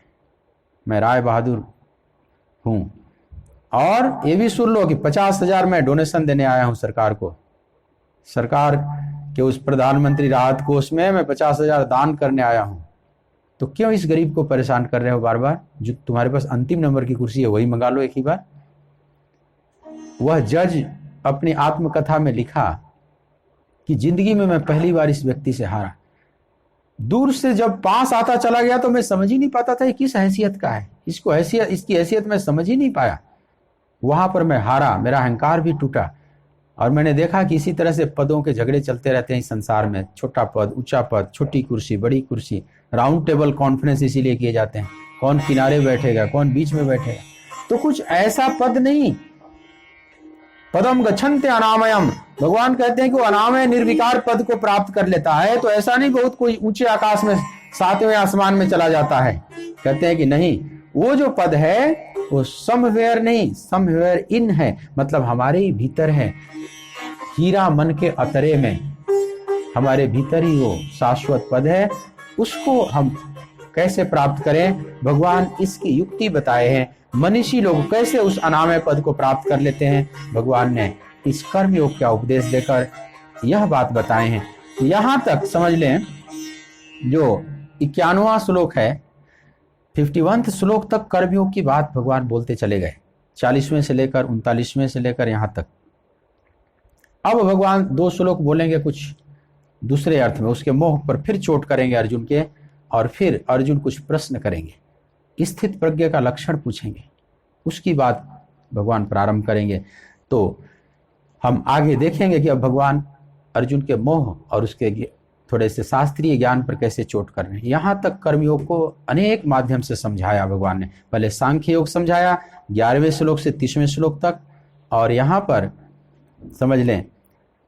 मैं राय बहादुर हूं। और ये भी सुन लो कि 50,000 मैं डोनेशन देने आया हूं सरकार को। सरकार के उस प्रधानमंत्री राहत कोष में मैं 50,000 दान करने आया हूं। तो क्यों इस गरीब को परेशान कर रहे हो बार बार? जो तुम्हारे पास अंतिम नंबर की कुर्सी है वही मंगा लो एक ही बार। वह जज अपनी आत्मकथा में लिखा कि जिंदगी में मैं पहली बार इस व्यक्ति से हारा। दूर से जब पास आता चला गया तो मैं समझ ही नहीं पाता था ये किस हैसियत का है, इसकी हैसियत मैं समझ ही नहीं पाया। वहां पर मैं हारा, मेरा अहंकार भी टूटा। और मैंने देखा कि इसी तरह से पदों के झगड़े चलते रहते हैं इस संसार में। छोटा पद, ऊंचा पद, छोटी कुर्सी, बड़ी कुर्सी, राउंड टेबल कॉन्फ्रेंस इसीलिए किए जाते हैं। कौन किनारे बैठेगा, कौन बीच में बैठेगा। तो कुछ ऐसा पद नहीं। पदम गच्छन्ते अनामयम, भगवान कहते हैं कि वो अनामय निर्विकार पद को प्राप्त कर लेता है। तो ऐसा नहीं बहुत कोई ऊंचे आकाश में 7वें आसमान में चला जाता है। कहते हैं कि नहीं, वो जो पद है वो समवेयर नहीं, समवेयर इन है, मतलब हमारे ही भीतर है। हीरा मन के अतरे में, हमारे भीतर ही वो शाश्वत पद है। उसको हम कैसे प्राप्त करें, भगवान इसकी युक्ति बताए हैं। मनीषी लोग कैसे उस अनामय पद को प्राप्त कर लेते हैं, भगवान ने इस कर्म योग का उपदेश देकर यह बात बताए हैं। यहां तक समझ लें, जो 91वां श्लोक है, 51वें श्लोक तक कर्मयोग की बात भगवान बोलते चले गए। 40वें से लेकर 39वें से लेकर यहां तक। अब भगवान 2 श्लोक बोलेंगे कुछ दूसरे अर्थ में, उसके मोह पर फिर चोट करेंगे अर्जुन के, और फिर अर्जुन कुछ प्रश्न करेंगे, स्थित प्रज्ञ का लक्षण पूछेंगे, उसकी बात भगवान प्रारंभ करेंगे। तो हम आगे देखेंगे कि अब भगवान अर्जुन के मोह और उसके थोड़े से शास्त्रीय ज्ञान पर कैसे चोट कर रहे हैं। यहाँ तक कर्मयोग को अनेक माध्यम से समझाया भगवान ने। पहले सांख्य योग समझाया 11वें श्लोक से 30वें श्लोक तक, और यहाँ पर समझ लें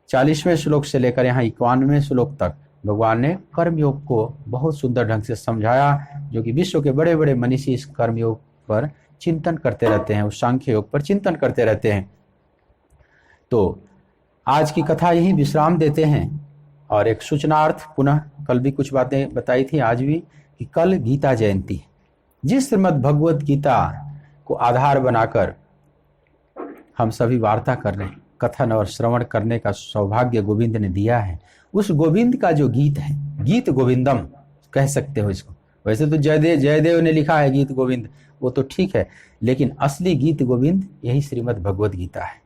40वें श्लोक से लेकर यहाँ 51वें श्लोक तक भगवान ने कर्मयोग को बहुत सुंदर ढंग से समझाया, जो कि विश्व के बड़े बड़े मनीषी इस कर्मयोग पर चिंतन करते रहते हैं, उस सांख्य योग पर चिंतन करते रहते हैं। तो आज की कथा यही विश्राम देते हैं। और एक सूचनार्थ, पुनः कल भी कुछ बातें बताई थी, आज भी, कि कल गीता जयंती। जिस श्रीमद् भगवत गीता को आधार बनाकर हम सभी वार्ता कर रहे हैं, कथन और श्रवण करने का सौभाग्य गोविंद ने दिया है, उस गोविंद का जो गीत है, गीत गोविंदम कह सकते हो इसको। वैसे तो जयदेव ने लिखा है गीत गोविंद, वो तो ठीक है, लेकिन असली गीत गोविंद यही श्रीमद् भगवत गीता है।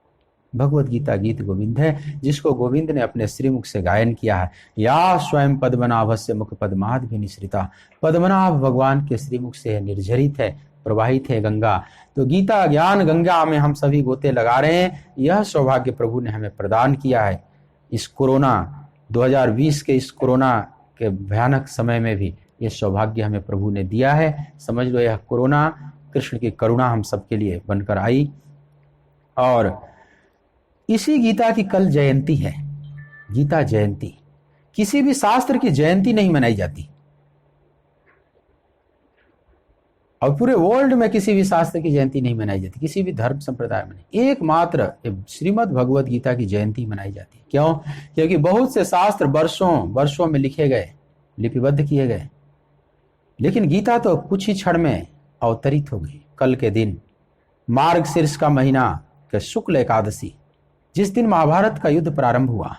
भगवत गीता गीत गोविंद है, जिसको गोविंद ने अपने श्रीमुख से गायन किया है। या स्वयं पद्मनाभस्य मुख पद्माद भी निश्रिता, पद्मनाभ भगवान के श्रीमुख से निर्झरित है, प्रवाहित है गंगा। तो गीता ज्ञान गंगा में हम सभी गोते लगा रहे हैं। यह सौभाग्य प्रभु ने हमें प्रदान किया है। इस कोरोना 2020 के इस कोरोना के भयानक समय में भी ये सौभाग्य हमें प्रभु ने दिया है। समझ लो, यह कोरोना कृष्ण की करुणा हम सबके लिए बनकर आई। और इसी गीता की कल जयंती है, गीता जयंती। किसी भी शास्त्र की जयंती नहीं मनाई जाती, और पूरे वर्ल्ड में किसी भी शास्त्र की जयंती नहीं मनाई जाती, किसी भी धर्म संप्रदाय में नहीं। एकमात्र श्रीमद् भगवत गीता की जयंती मनाई जाती है। क्यों? क्योंकि बहुत से शास्त्र वर्षों में लिखे गए, लिपिबद्ध किए गए, लेकिन गीता तो कुछ ही क्षण में अवतरित हो गई। कल के दिन मार्गशीर्ष का महीना के शुक्ल एकादशी, जिस दिन महाभारत का युद्ध प्रारंभ हुआ,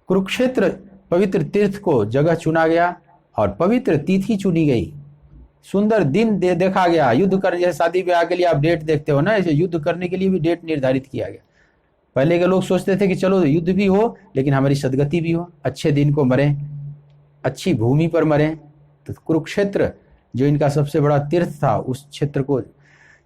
कुरुक्षेत्र पवित्र तीर्थ को जगह चुना गया और पवित्र तिथि चुनी गई, सुंदर दिन देखा गया। युद्ध कर, जैसे शादी ब्याह के लिए आप डेट देखते हो ना, ऐसे युद्ध करने के लिए भी डेट निर्धारित किया गया। पहले के लोग सोचते थे कि चलो युद्ध भी हो लेकिन हमारी सदगति भी हो, अच्छे दिन को मरें, अच्छी भूमि पर मरें। तो कुरुक्षेत्र जो इनका सबसे बड़ा तीर्थ था, उस क्षेत्र को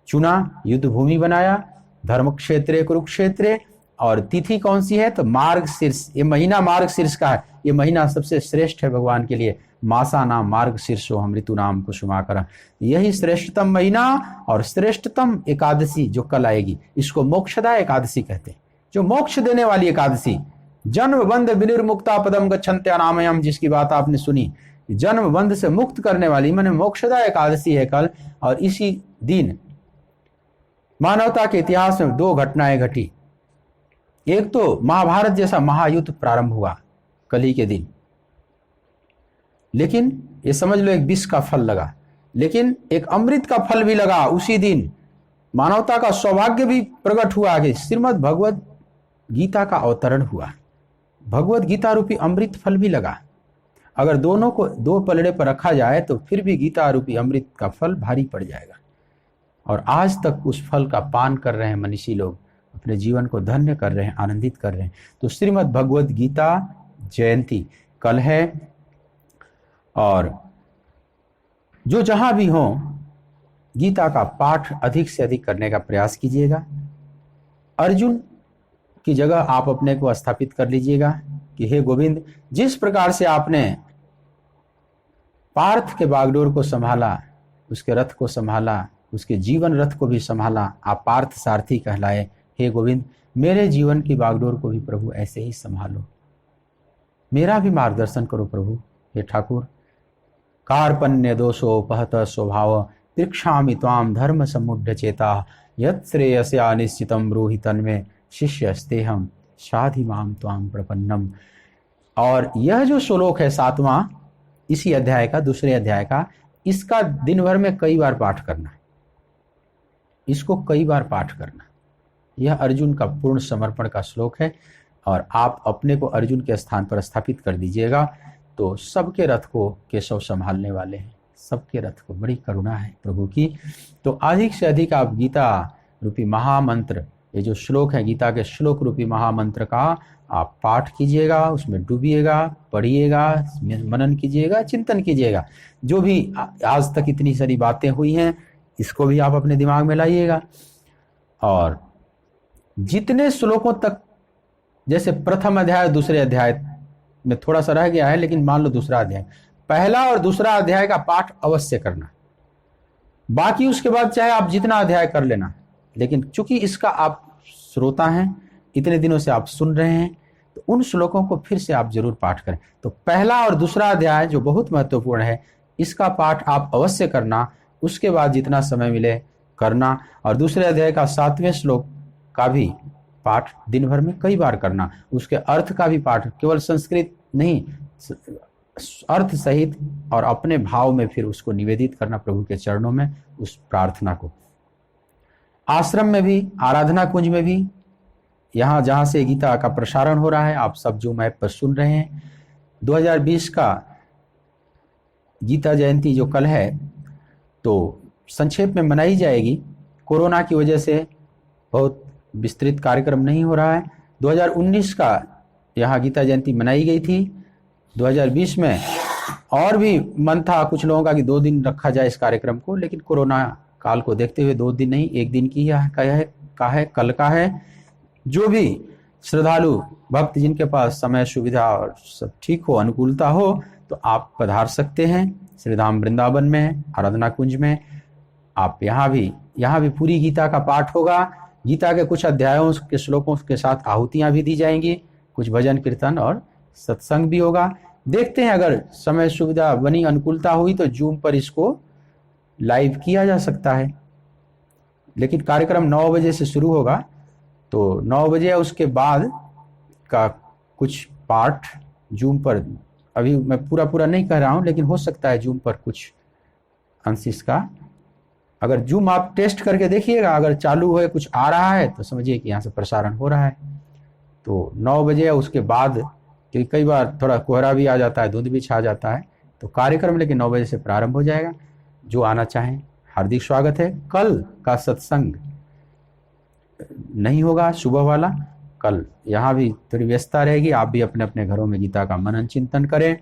चुना, युद्ध भूमि बनाया, धर्म क्षेत्र कुरुक्षेत्र। और तिथि कौन सी है? तो मार्गशीर्ष। ये महीना मार्गशीर्ष का है, ये महीना सबसे श्रेष्ठ है भगवान के लिए। मासा नाम मार्गशीर्षो हम ऋतु नाम कुसुमाकरा, यही श्रेष्ठतम महीना और श्रेष्ठतम एकादशी जो कल आएगी, इसको मोक्षदा एकादशी कहते हैं, जो मोक्ष देने वाली एकादशी। जन्म बंध विनिर्मुक्ता पदम गच्छन्त्या नामयम, जिसकी बात आपने सुनी, जन्म बंध से मुक्त करने वाली माने मोक्षदा एकादशी है कल। और इसी दिन मानवता के इतिहास में दो घटनाएं घटी। एक तो महाभारत जैसा महायुद्ध प्रारंभ हुआ कल ही के दिन, लेकिन ये समझ लो एक विष का फल लगा, लेकिन एक अमृत का फल भी लगा उसी दिन। मानवता का सौभाग्य भी प्रकट हुआ कि श्रीमद् भगवत गीता का अवतरण हुआ, भगवत गीता रूपी अमृत फल भी लगा। अगर दोनों को दो पलड़े पर रखा जाए तो फिर भी गीता रूपी अमृत का फल भारी पड़ जाएगा। और आज तक उस फल का पान कर रहे हैं मनीषी लोग, अपने जीवन को धन्य कर रहे हैं, आनंदित कर रहे हैं। तो श्रीमद् भगवत गीता जयंती कल है, और जो जहां भी हो गीता का पाठ अधिक से अधिक करने का प्रयास कीजिएगा। अर्जुन की जगह आप अपने को स्थापित कर लीजिएगा कि हे गोविंद, जिस प्रकार से आपने पार्थ के बागडोर को संभाला, उसके रथ को संभाला, उसके जीवन रथ को भी संभाला, आप पार्थ सारथी कहलाए। हे गोविंद, मेरे जीवन की बागडोर को भी प्रभु ऐसे ही संभालो, मेरा भी मार्गदर्शन करो प्रभु। हे ठाकुर, कार्पण्य दोषोपहत स्वभाव पृक्षामि त्वाम धर्म समुढ़ चेता यत् श्रेयस्या निश्चितम ब्रूहि तन्मे शिष्यस्तेहम शाधि माम त्वाम प्रपन्नम। और यह जो श्लोक है 7वां इसी अध्याय का, दूसरे अध्याय का, इसका दिन भर में कई बार पाठ करना, इसको कई बार पाठ करना। यह अर्जुन का पूर्ण समर्पण का श्लोक है, और आप अपने को अर्जुन के स्थान पर स्थापित कर दीजिएगा तो सबके रथ को केशव संभालने वाले हैं, सबके रथ को। बड़ी करुणा है प्रभु की। तो अधिक से अधिक आप गीता रूपी महामंत्र, ये जो श्लोक है गीता के श्लोक रूपी महामंत्र का आप पाठ कीजिएगा, उसमें डूबिएगा, पढ़िएगा, मनन कीजिएगा, चिंतन कीजिएगा। जो भी आज तक इतनी सारी बातें हुई हैं इसको भी आप अपने दिमाग में लाइएगा। और जितने श्लोकों तक, जैसे प्रथम अध्याय दूसरे अध्याय में थोड़ा सा रह गया है, लेकिन मान लो दूसरा अध्याय, पहला और दूसरा अध्याय का पाठ अवश्य करना। बाकी उसके बाद चाहे आप जितना अध्याय कर लेना, लेकिन चूंकि इसका आप श्रोता हैं, इतने दिनों से आप सुन रहे हैं, तो उन श्लोकों को फिर से आप जरूर पाठ करें। तो पहला और दूसरा अध्याय जो बहुत महत्वपूर्ण है, इसका पाठ आप अवश्य करना। उसके बाद जितना समय मिले करना, और दूसरे अध्याय का 7वें श्लोक का भी पाठ दिन भर में कई बार करना। उसके अर्थ का भी पाठ, केवल संस्कृत नहीं, अर्थ सहित, और अपने भाव में फिर उसको निवेदित करना प्रभु के चरणों में, उस प्रार्थना को। आश्रम में भी, आराधना कुंज में भी, यहाँ जहाँ से गीता का प्रसारण हो रहा है, आप सब जूम ऐप पर सुन रहे हैं, 2020 का गीता जयंती जो कल है, तो संक्षेप में मनाई जाएगी। कोरोना की वजह से बहुत विस्तृत कार्यक्रम नहीं हो रहा है। 2019 का यहाँ गीता जयंती मनाई गई थी। 2020 में और भी मन था कुछ लोगों का कि 2 दिन रखा जाए इस कार्यक्रम को, लेकिन कोरोना काल को देखते हुए 2 दिन नहीं, 1 दिन की है, कल का है। जो भी श्रद्धालु भक्त जिनके पास समय, सुविधा और सब ठीक हो, अनुकूलता हो, तो आप पधार सकते हैं। श्रीधाम वृंदावन में, आराधना कुंज में, आप यहाँ भी पूरी गीता का पाठ होगा। गीता के कुछ अध्यायों के श्लोकों के साथ आहुतियां भी दी जाएंगी, कुछ भजन कीर्तन और सत्संग भी होगा। देखते हैं, अगर समय सुविधा बनी, अनुकूलता हुई तो जूम पर इसको लाइव किया जा सकता है। लेकिन कार्यक्रम 9 बजे से शुरू होगा, तो 9 बजे या उसके बाद का कुछ पाठ जूम पर, अभी मैं पूरा नहीं कह रहा हूं, लेकिन हो सकता है जूम पर कुछ अंश इसका, अगर जूम आप टेस्ट करके देखिएगा, अगर चालू है, कुछ आ रहा है, तो समझिए कि यहाँ से प्रसारण हो रहा है। तो 9 बजे या उसके बाद, क्योंकि कई बार थोड़ा कोहरा भी आ जाता है, धुंध भी छा जाता है, तो कार्यक्रम लेकिन 9 बजे से प्रारंभ हो जाएगा। जो आना चाहें हार्दिक स्वागत है। कल का सत्संग नहीं होगा सुबह वाला, कल यहाँ भी थोड़ी व्यस्तता रहेगी। आप भी अपने अपने घरों में गीता का मनन चिंतन करें,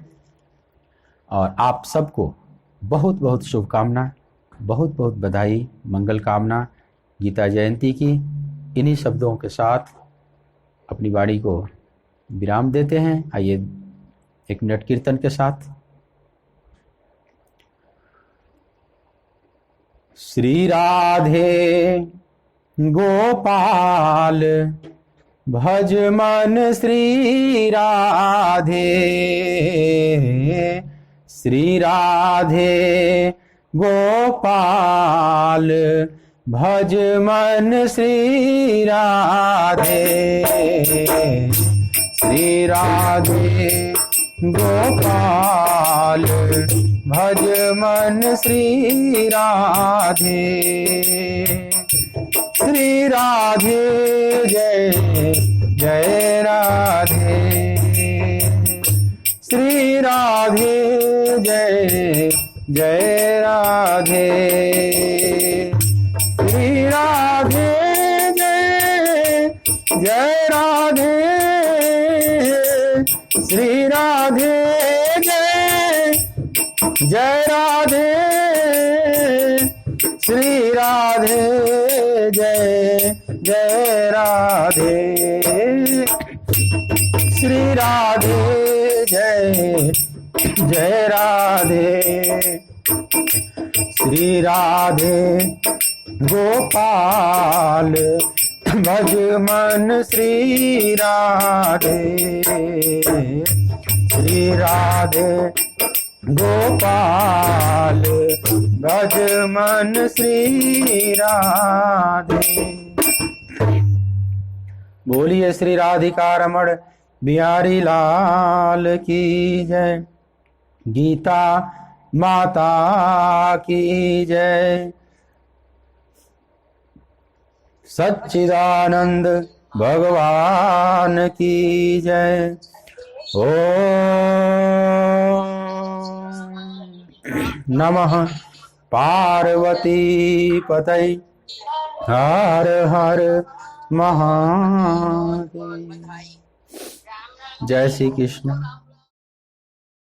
और आप सबको बहुत बहुत शुभकामना, बहुत बहुत बधाई, मंगल कामना गीता जयंती की। इन्हीं शब्दों के साथ अपनी वाणी को विराम देते हैं। आइए 1 मिनट कीर्तन के साथ। श्री राधे गोपाल भज मन श्री राधे, श्री राधे गोपाल, भज मन श्री राधे, श्री राधे गोपाल, भज मन श्री राधे, श्री राधे जय जय राधे, श्री राधे जय जय राधे, श्री राधे जय जय राधे, श्री राधे जय जय राधे, श्री राधे जय जय राधे, श्री राधे जय जय राधे, श्री राधे गोपाल, भज मन श्री राधे, श्री राधे गोपाल, भज मन श्री राधे। बोलिए श्री राधिका रमण बिहारी लाल की जय, गीता माता की जय, सच्चिदानंद भगवान की जय। ओम नमः पार्वती पतये, हर हर महादेव। जय श्री कृष्ण।